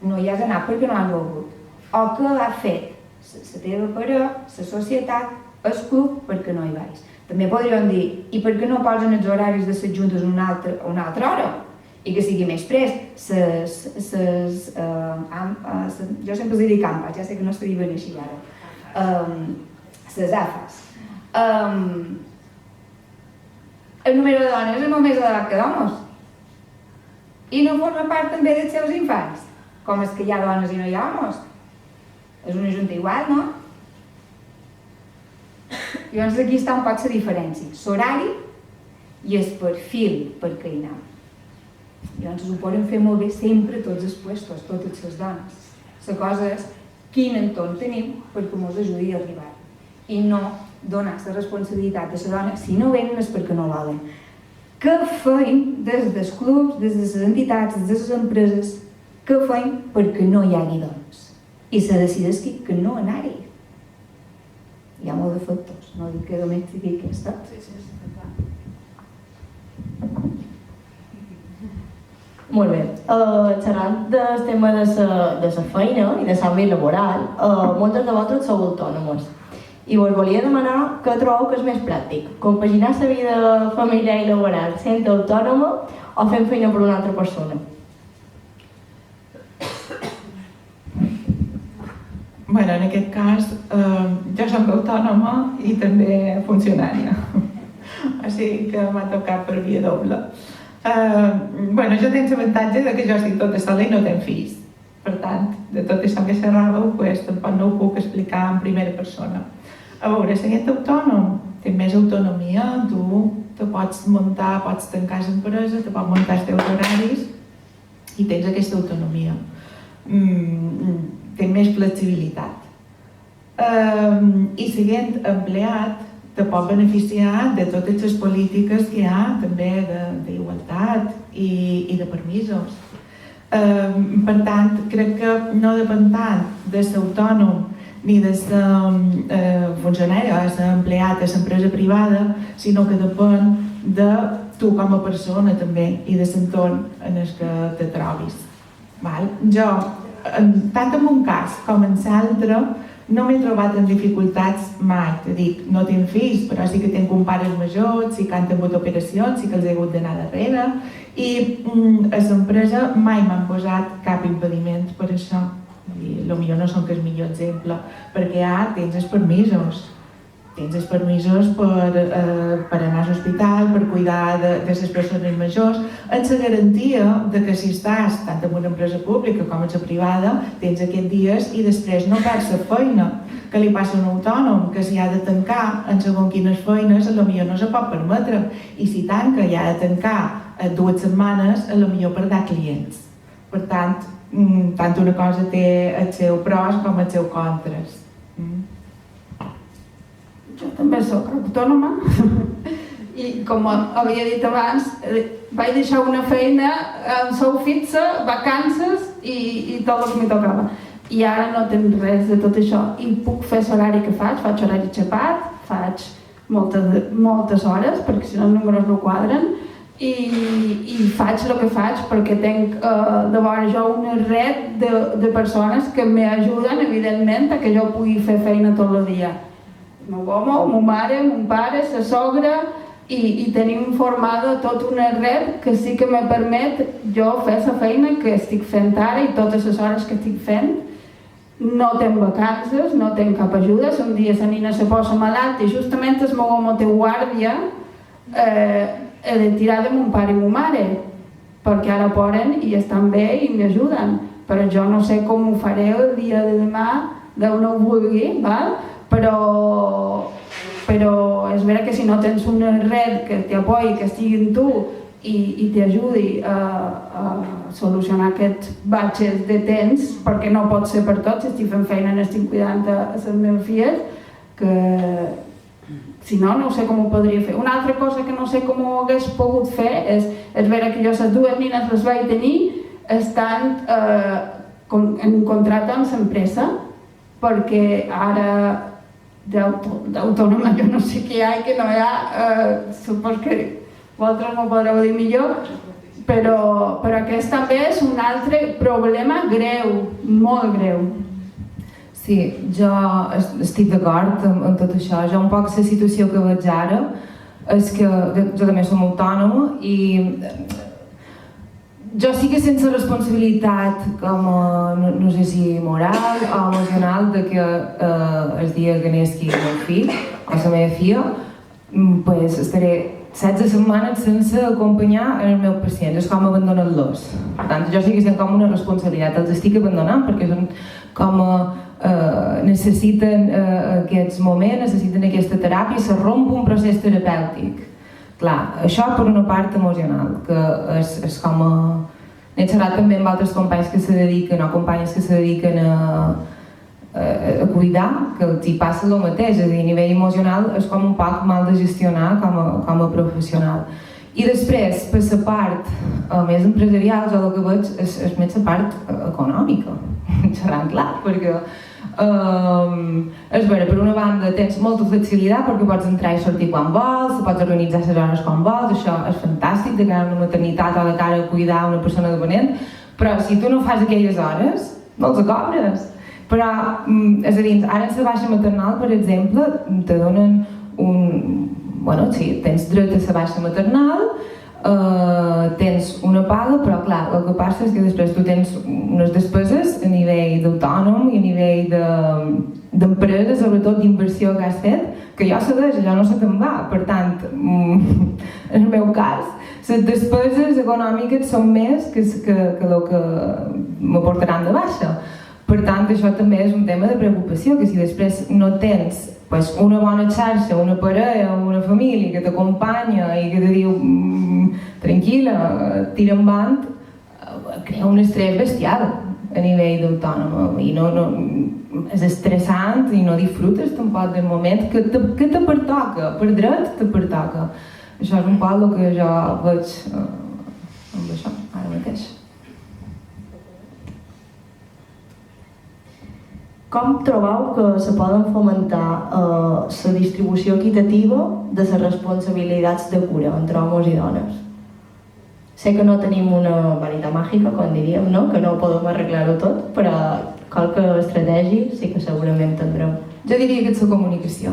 no hi has anat perquè no has volgut, o que ha fet la teva parella, la societat, el club perquè no hi vais. També podríem dir, i per què no posen els horaris de les juntes a una altra hora? I que sigui més prest, jo sempre els dic AMPAs, ja sé que no se diuen així ara, les AFAs. El número de dones és només l'edat que d'homes i no forma part també dels seus infants, com és que hi ha dones i no hi ha homes. És una junta igual, no? Llavors aquí està un poc la diferència, l'horari i el perfil per què hi anem. Llavors ho poden fer molt bé sempre tots els puestos, totes les dones. La cosa és quin entorn tenim perquè ens ajudi a arribar i no donar la responsabilitat de la dona si no venen és perquè no volen. Què feim des dels clubs, des de les entitats, des de les empreses, què feim perquè no hi hagi dones i se decideixi que no anar-hi. Hi ha molt de factors, no dic que només sigui aquesta. Molt bé. Xerrant del tema de la feina i de l'àmbit laboral, moltes de vosaltres sou autònomes i us volia demanar què trobeu que és més pràctic, compaginar la vida familiar i laboral sent autònoma o fent feina per una altra persona? Bueno, en aquest cas, jo soc autònoma i també funcionària, o sigui que m'ha tocat per via doble. Bueno, jo tinc l'avantatge que jo estic tota sola i no tenc fills. Per tant, de tot això que xerràveu, tampoc no ho puc explicar en primera persona. A veure, sent autònom, tens més autonomia, tu te pots muntar, pots tancar l'empresa, te pots muntar els teus horaris i tens aquesta autonomia. Tens més flexibilitat. I sent empleat, te pot beneficiar de totes les polítiques que hi ha també d'igualtat i de permisos. Per tant, crec que no depèn tant de ser autònom ni de ser funcionari o de ser empleat a l'empresa privada, sinó que depèn de tu com a persona també i de l'entorn en el que te trobis. Jo, tant en un cas com en l'altre, no m'he trobat en dificultats mai. Te dic, no tinc fills, però sí que tinc un pares majors, sí que han tingut operacions, sí que els he hagut d'anar darrere i a l'empresa mai m'han posat cap impediment per això. Potser no són el millor exemple, perquè tens els permisos tens els permisos per anar a l'hospital, per cuidar de les persones majors, amb la garantia de que si estàs tant en una empresa pública com en la privada, tens aquests dies i després no perds la feina. Que li passa a un autònom que si ha de tancar en segons quines feines, potser no se pot permetre. I si tanca i ha de tancar 2 setmanes, potser perdrà clients. Per tant, tant una cosa té els seus pros com els seus contres. Jo també soc autònoma i com havia dit abans, vaig deixar una feina amb sou fixa, vacances i tot el que m'hi tocava. I ara no tinc res de tot això i puc fer l'horari que faig horari xapat, faig moltes hores perquè si no els números no quadren i faig el que faig perquè tinc de vora jo una red de persones que m'ajuden evidentment a que jo pugui fer feina tot el dia. El meu home, la meva mare, mon pare, la sogra i tenim formada tota una red que sí que me permet jo fer la feina que estic fent ara i totes les hores que estic fent. No tinc vacances, no tinc cap ajuda, un dia la nina se posa malalta i justament el meu home té guàrdia he de tirar de mon pare i mon mare perquè ara poden i estan bé i m'ajuden, però jo no sé com ho faré el dia de demà, Déu no ho vulgui, val? Però és vera que si no tens una red que t'apoyi, que estigui en tu i t'ajudi a solucionar aquests batxes de temps, perquè no pot ser per tots, estic fent feina, estic cuidant a les meves filles, que si no, no sé com ho podria fer. Una altra cosa que no sé com ho hagués pogut fer és vera que jo les 2 nines les vaig tenir estant en un contracte amb l'empresa, perquè ara d'autònoma jo no sé què hi ha i què no hi ha, supos que vosaltres m'ho podreu dir millor, però aquest també és un altre problema greu, molt greu. Sí, jo estic d'acord amb tot això. Jo un poc la situació que veig ara és que jo també som autònoma i jo sí que sense responsabilitat com no sé si moral o emocional de que el dia que nasqui el meu fill o la meva filla pues estaré 16 setmanes sense acompanyar els meus pacients, és com abandonar-los. Per tant, jo sí que sent com una responsabilitat, els estic abandonant perquè són com necessiten aquests moments, necessiten aquesta teràpia, se romp un procés terapèutic. Clar, això per una part emocional, que és com n'he xerrat també amb altres companys que se dediquen o companyes que se dediquen a cuidar, que els hi passa el mateix, és a dir, a nivell emocional és com un poc mal de gestionar com a professional. I després, per la part més empresarial, jo el que veig és més la part econòmica, xerrant clar, perquè és vera, per una banda tens molta flexibilitat perquè pots entrar i sortir quan vols, pots organitzar les hores quan vols, això és fantàstic de cara a una maternitat o de cara a cuidar una persona dependent, però si tu no fas aquelles hores, no els cobres. Però, és a dir, ara en la baixa maternal, per exemple, te donen bueno, sí, tens dret a la baixa maternal, tens una paga, però clar, el que passa és que després tu tens unes despeses a nivell d'autònom i a nivell d'empresa, sobretot d'inversió que has fet, que jo cedeix, allò no se te'n va. Per tant, en el meu cas, les despeses econòmiques són més que el que m'aportaran de baixa. Per tant, això també és un tema de preocupació, que si després no tens una bona xarxa, una parella, una família que t'acompanya i que te diu tranquil·la, tira endavant, crea un estrès bestial a nivell d'autònom i és estressant i no disfrutes tampoc del moment que te pertoca, per dret te pertoca. Això és un poc el que jo veig amb això ara mateix. Com trobeu que se poden fomentar la distribució equitativa de les responsabilitats de cura entre homes i dones? Sé que no tenim una varita màgica, com diríem, no? Que no podem arreglar-ho tot, però qualque estratègia sí que segurament tindrem. Jo diria que és la comunicació.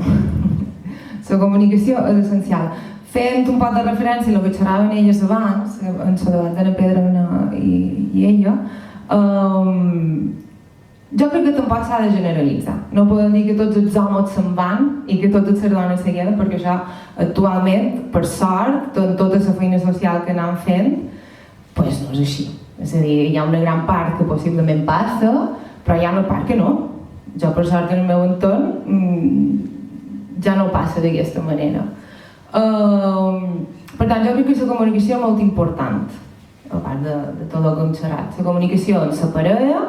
La comunicació és essencial. Fent un poc de referència a el que xerraven elles abans, en el debat d'Anna Pedra i ella, Jo crec que tampoc s'ha de generalitzar. No podem dir que tots els homes se'n van i que totes les dones se queden, perquè això actualment, per sort, tota la feina social que anem fent, doncs no és així. És a dir, hi ha una gran part que possiblement passa, però hi ha una part que no. Jo, per sort, en el meu entorn ja no passa d'aquesta manera. Per tant, jo crec que la comunicació és molt important, a part de tot el que hem xerrat. La comunicació en la parella,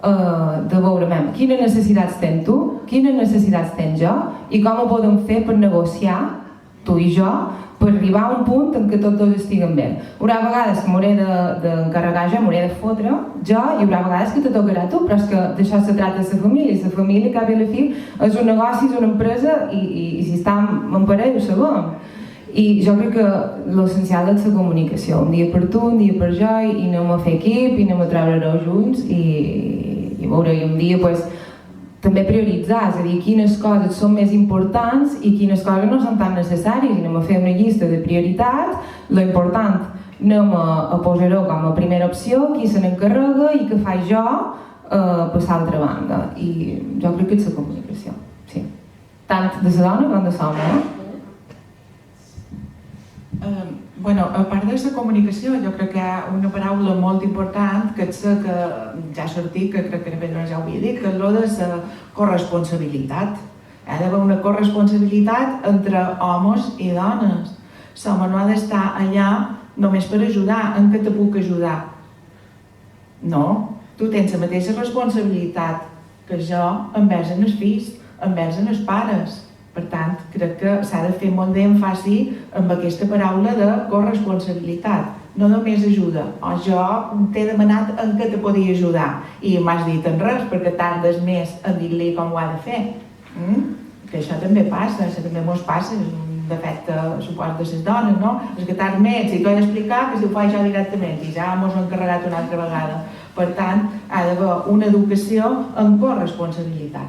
de veure quines necessitats tens tu, quines necessitats tenc jo i com ho podem fer per negociar, tu i jo, per arribar a un punt en què tots dos estiguem bé. Hi haurà vegades que m'hauré d'encarregar jo, m'hauré de fotre jo, i hi haurà vegades que te tocarà tu, però és que d'això se tracta la família, i la família, cap i a la fi, és un negoci, és una empresa, i si està en parella ho sabem. I jo crec que l'essencial és la comunicació, un dia per tu, un dia per jo, i anem a fer equip, i anem a treure-ho junts, i veure, i un dia també prioritzar, és a dir, quines coses són més importants i quines coses no són tan necessàries, i anem a fer una llista de prioritats, lo important anem a posar-ho com a primera opció, qui se n'encarrega i què faig jo per l'altra banda, i jo crec que és la comunicació, sí. Tant de la dona com de l'home, Bueno, a part de la comunicació, jo crec que hi ha una paraula molt important que és que ja ha sortit, que crec que Pedro ja ho havia dit, que és el de la corresponsabilitat. Hi ha d'haver una corresponsabilitat entre homes i dones. L'home no ha d'estar allà només per ajudar. En què te puc ajudar? No, tu tens la mateixa responsabilitat que jo envers els fills, envers els pares. Per tant, crec que s'ha de fer molt d'èmfasi amb aquesta paraula de corresponsabilitat. No només ajuda, o jo t'he demanat en què te podia ajudar i m'has dit en res perquè tardes més a dir-li com ho ha de fer. Que això també passa, això també mos passa, és un defecte, supos, de les dones, no? És que tardes més i t'ho he d'explicar que si ho faig jo directament i ja mos ho he encarregat una altra vegada. Per tant, ha d'haver una educació en corresponsabilitat.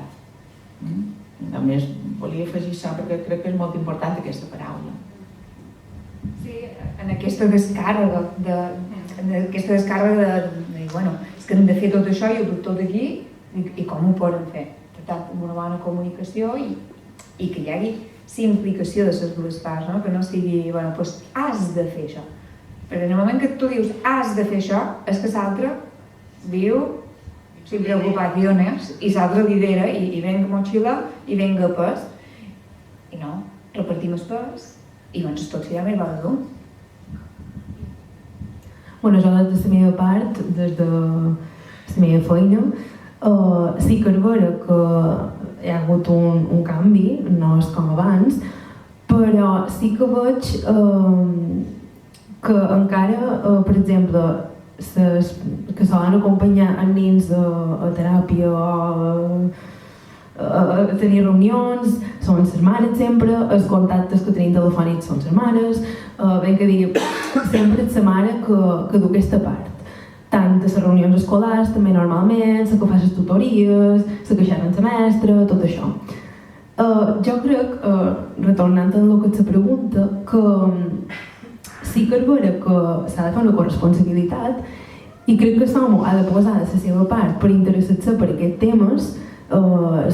Només volia afegir això perquè crec que és molt important aquesta paraula. Sí, en aquesta descàrrega de bueno, és que hem de fer tot això i ho duc tot aquí i com ho podem fer? Per tant, amb una bona comunicació i que hi hagi implicació de les dues parts, no? Que no sigui, bueno, doncs has de fer això. Perquè en el moment que tu dius has de fer això, és que l'altre diu sin preocupaciones i l'altre lidera i venga motxilla i venga pes i no, repartim el pes i llavors tot serà més valedor. Bueno, jo des de la meva part, des de la meva feina, sí que és vera que hi ha hagut un canvi, no és com abans, però sí que veig que encara, per exemple, que solen acompanyar els nens a teràpia o a tenir reunions, són les mares sempre, els contactes que tenim telefònics són les mares, ben que digui, sempre és la mare que du aquesta part. Tant de les reunions escolars, també normalment, la que fa les tutories, la que xerra amb la mestra, tot això. Jo crec, retornant a el que et pregunta, que sí que és vera que s'ha de fer una corresponsabilitat i crec que l'home ha de posar de la seva part per interessar-se per aquests temes,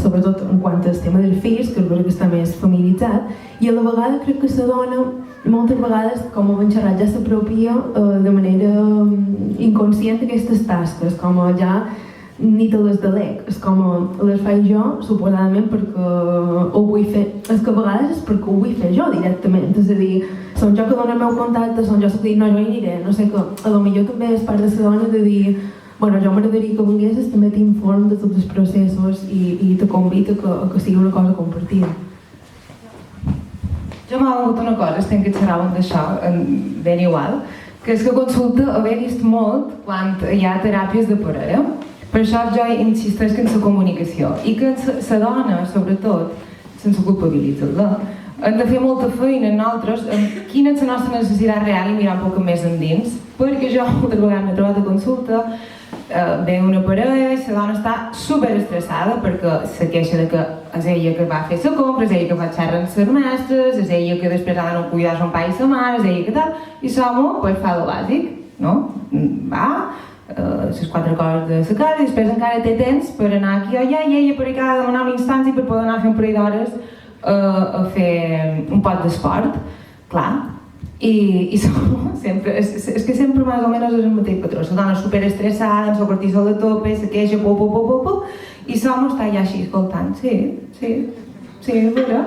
sobretot en quant al tema dels fills, que és vera que està més familiaritzat, i a la vegada crec que la dona moltes vegades, com ho hem xerrat, ja s'apropia de manera inconscient d'aquestes tasques, com ja ni te les delec, és com les faig jo, suposadament perquè ho vull fer, és que a vegades és perquè ho vull fer jo directament, és a dir, són jo que dono el meu contacte, són jo que dic, no, jo hi aniré, no sé què, a lo millor també és part de la dona de dir, bueno, jo m'agradaria que vinguessis, també t'inform de tots els processos i te convito que sigui una cosa compartida. Jo m'ha hagut una cosa, estem que xerràvem d'això, ben igual, que és que consulta haver vist molt quan hi ha teràpies de parella. Per això jo insisteix en la comunicació i que la dona, sobretot, sense culpabilitzar-la, hem de fer molta feina nosaltres en quina és la nostra necessitat real i mirar un poc més endins, perquè jo moltes vegades m'he trobat a consulta, ve una parella i la dona està superestressada perquè se queixa de que és ella que va fer la compra, és ella que fa xerrar amb les mestres, és ella que després ha d'anar a cuidar son pare i sa mare, és ella que tal, i l'home pues, fa el bàsic, no? Va, les 4 coses de la casa, i després encara té temps per anar aquí o allà i ella per allà a demanar una instància per poder anar a fer un parell d'hores a fer un pot d'esport, clar. I sempre, és que sempre més o menys és el mateix patró. La dona superestressada, amb el cortisol de tope, se queixa, i som està allà així escoltant. Sí, és veritat.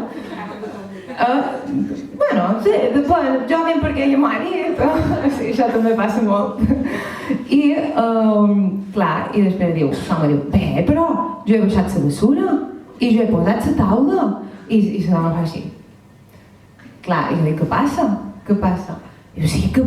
Bueno, sí, depèn, jo ben perquè ella m'ha dit, sí, això també passa molt. I, clar, i després diu, l'home diu, bé, però jo he baixat la bessura i jo he posat la taula. I la dona fa així. Clar, i jo dic, què passa? Diu, sí, que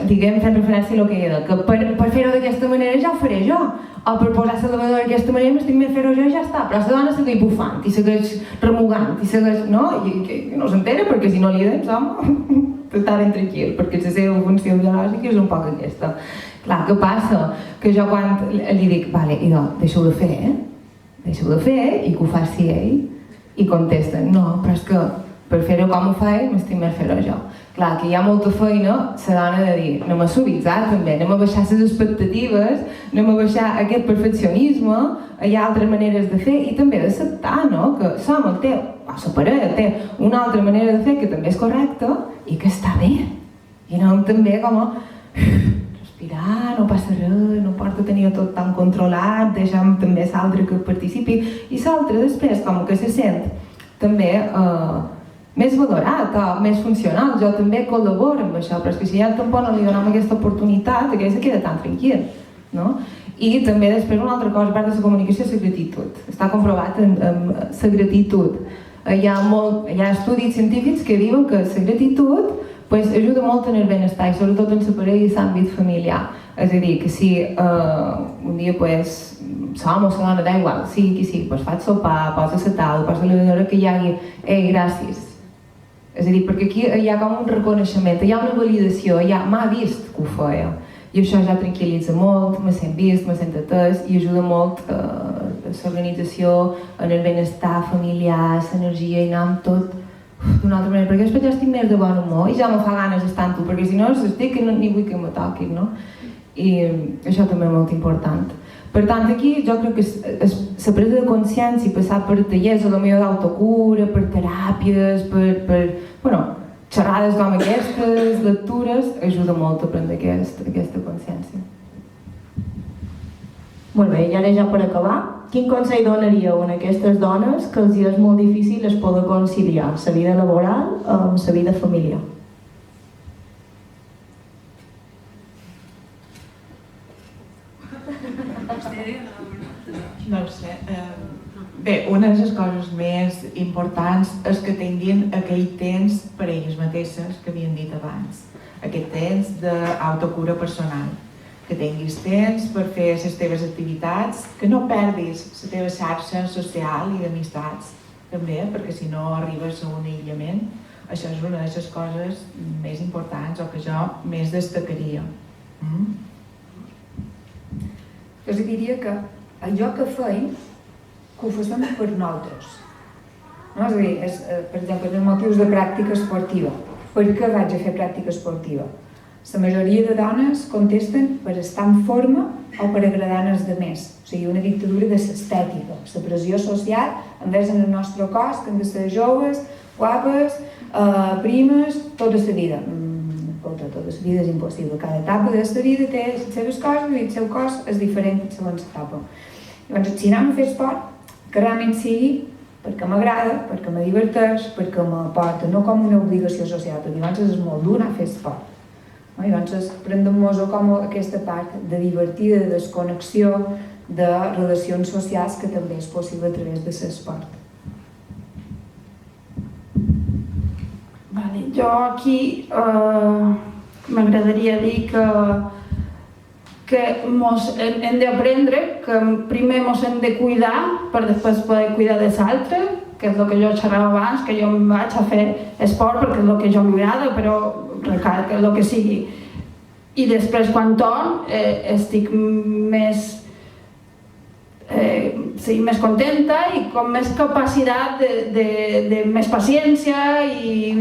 diguem, fent referència a el que he dit, que per fer-ho d'aquesta manera ja ho faré jo. O per posar la lavadora d'aquesta manera m'estic més fer-ho jo i ja està. Però la dona segueix bufant i segueix remugant i segueix... No? I no s'entera perquè si no li dèiem, home, està ben tranquil, perquè la seva funció biològica és un poc aquesta. Clar, què passa? Que jo quan li dic, vale, idò, deixa-ho de fer, deixa-ho de fer i que ho faci ell. I contesten, no, però és que per fer-ho com ho fa ell, m'estic més fer-ho jo. Clar, que hi ha molta feina, la dona de dir, anem a suavitzar també, anem a baixar les expectatives, anem a baixar aquest perfeccionisme, hi ha altres maneres de fer i també d'acceptar, no?, que l'home té, o la parella té una altra manera de fer que també és correcta i que està bé. I anem també com a respirar, no passa res, no porta a tenir tot tan controlat, deixem també l'altre que participi i l'altre després com que se sent també més valorat o més funcional. Jo també col·laboro amb això, però és que si ja tampoc no li donem aquesta oportunitat, aquell se queda tan tranquil, no? I també després una altra cosa, a part de la comunicació, és la gratitud. Està comprovat amb la gratitud. Hi ha estudis científics que diuen que la gratitud ajuda molt en el benestar i sobretot en la parella i l'àmbit familiar. És a dir, que si un dia l'home o la dona, da igual, sigui qui sigui, fa el sopar, posa la taula, posa la lavadora, que hi hagi gràcies. És a dir, perquè aquí hi ha com un reconeixement, hi ha una validació, m'ha vist que ho feia. I això ja tranquil·litza molt, me sent vist, me sent atès i ajuda molt a l'organització, en el benestar familiar, l'energia i anar amb tot d'una altra manera, perquè després ja estic més de bon humor i ja me fa ganes d'estar amb tu, perquè si no estic que ni vull que me toquin, no? I això també és molt important. Per tant, aquí jo crec que la presa de consciència, passar per tallers d'autocura, per teràpies, per xerrades com aquestes, lectures, ajuda molt a prendre aquesta consciència. Molt bé, i ara ja per acabar, quin consell donaríeu a aquestes dones que els és molt difícil es poder conciliar la vida laboral amb la vida familiar? No ho sé. Bé, una de les coses més importants és que tinguin aquell temps per a elles mateixes que havien dit abans. Aquest temps d'autocura personal. Que tinguis temps per fer les teves activitats, que no perdis la teva xarxa social i d'amistats, també, perquè si no arribes a un aïllament. Això és una de les coses més importants o que jo més destacaria. Jo diria que allò que feim, que ho fem per nosaltres. No? És a dir, per exemple, els motius de pràctica esportiva. Per què vaig a fer pràctica esportiva? La majoria de dones contesten per estar en forma o per agradar als altres. O sigui, una dictadura de l'estètica, la pressió social envers el nostre cos, que hem de ser joves, guapes, primes, tota la vida. Tota la vida és impossible. Cada etapa de la vida té les seves coses i el seu cos és diferent segons l'etapa. Llavors, si anem a fer esport, que realment sigui perquè m'agrada, perquè me diverteix, perquè m'aporta, no com una obligació social, perquè llavors és molt dur anar a fer esport. I llavors prendem-nos com aquesta part de divertir, de desconnexió, de relacions socials que també és possible a través de l'esport. Jo aquí m'agradaria dir que hem d'aprendre que primer ens hem de cuidar per després poder cuidar de l'altre, que és el que jo xerrava abans, que jo em vaig a fer esport perquè és el que jo m'agrada, però recalca el que sigui. I després quan torn estic més sigui més contenta i com més capacitat de més paciència i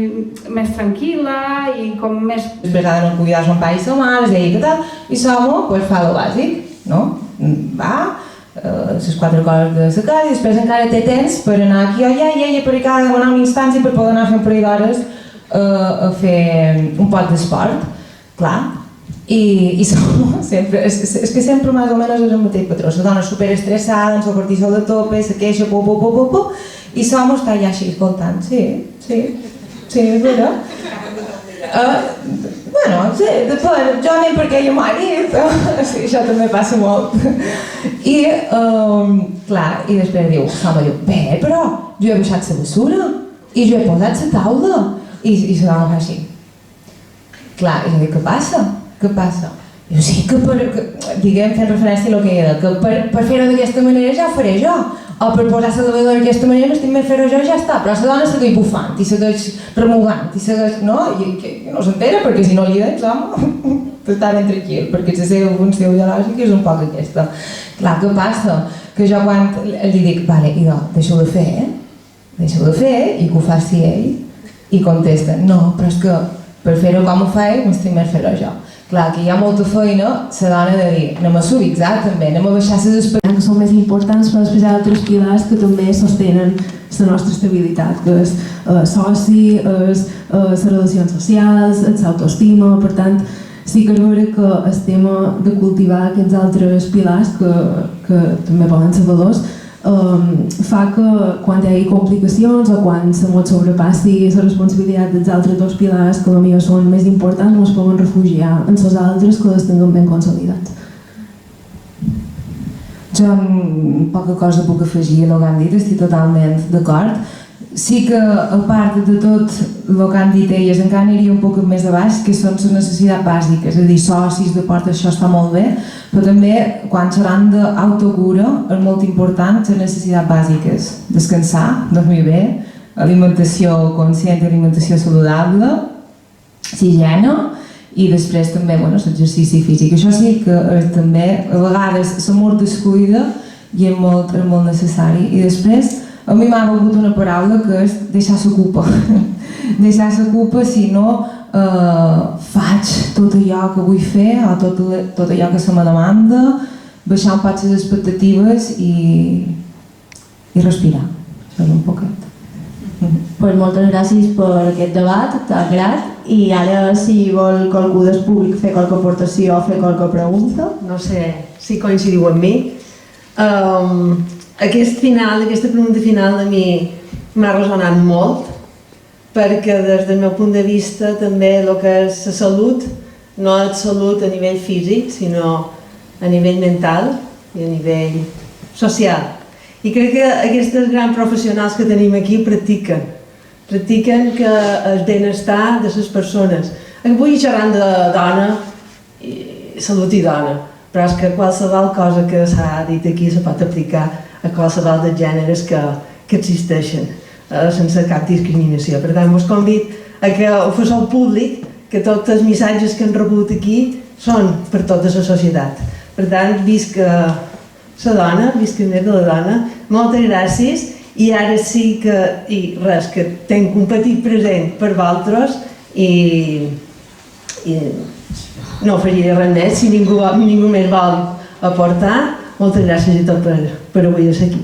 més tranquil·la i com més... Després ha d'anar a cuidar son pare i sa mare, i què tal, i l'home pues, fa el bàsic, no? Va, les 4 coses de la casa i després encara té temps per anar aquí o allà i ella per allà demanar una instància per poder anar a fer un parell d'hores a fer un poc d'esport, clar. I sempre, és que sempre més o menys és el mateix patró. La dona superestressada, amb el cortisol de tope, se queixa, i l'home està allà així escoltant. Sí, és veritat. Bueno, sí, depèn, jo anem perquè jo m'ho he dit, sí, això també passa molt. I, clar, i després diu, l'home diu, bé, però jo he baixat la bessura i jo he posat la taula. I la dona fa així. Clar, i jo dic, què passa? Què passa? I diu, sí, que diguem, fent referència a el que he dit, que per fer-ho d'aquesta manera ja ho faré jo. O per posar la lavadora d'aquesta manera no estic més fer-ho jo ja està. Però la dona segueix bufant i segueix remugant i segueix... No? I no s'entera perquè si no li dius, home, està ben tranquil, perquè la seva funció biològica és un poc aquesta. Clar, què passa? Que jo quan li dic, vale, idò, deixo-ho de fer, deixo-ho de fer i que ho faci ell. I contesta, no, però és que per fer-ho com ho faig, m'estic més fer-ho jo. Clar, que hi ha molta feina, la dona de dir, anem a suavitzar també, anem a baixar les expectatives que són més importants, però després hi ha altres pilars que també sostenen la nostra estabilitat, que és soci, és les relacions socials, l'autoestima, per tant, sí que és vera que el tema de cultivar aquests altres pilars, que també poden ser valors, fa que quan hi hagi complicacions o quan se mos sobrepassi la responsabilitat dels altres dos pilars que potser són més importants no es poden refugiar en els altres que els tinguem ben consolidats. Jo poca cosa puc afegir a el que han dit, estic totalment d'acord. Sí que a part de tot el que han dit elles encara aniria un poc més a baix, que són les necessitats bàsiques, és a dir, socis, deport, això està molt bé, però també quan seran d'autocura és molt important les necessitats bàsiques, descansar, dormir bé, alimentació conscient, alimentació saludable, higiene i després també l'exercici físic. Això sí que també a vegades se molt descuida i és molt necessari. I després a mi m'ha volgut una paraula que és deixar la culpa. Deixar la culpa si no faig tot allò que vull fer o tot allò que se me demanda, baixar un poc les expectatives i respirar. Això és un poquet. Pues moltes gràcies per aquest debat tan grat i ara si vol qualcú del públic fer qualque aportació o fer qualque pregunta. No sé si coincidiu amb mi. Aquesta pregunta final a mi m'ha resonat molt perquè des del meu punt de vista també el que és la salut no és salut a nivell físic sinó a nivell mental i a nivell social. I crec que aquests grans professionals que tenim aquí practiquen que el benestar de les persones. Avui xerrant de dona, salut i dona, però és que qualsevol cosa que s'ha dit aquí se pot aplicar a qualsevol dels gèneres que existeixen, sense cap discriminació. Per tant, us convido a que ho feu públic, que tots els missatges que han rebut aquí són per tota la societat. Per tant, visca la dona, visca més de la dona, moltes gràcies i ara sí que tenc un petit present per vosaltres i no afegiré res més si ningú més vol aportar. Moltes gràcies a tots per avui estar aquí.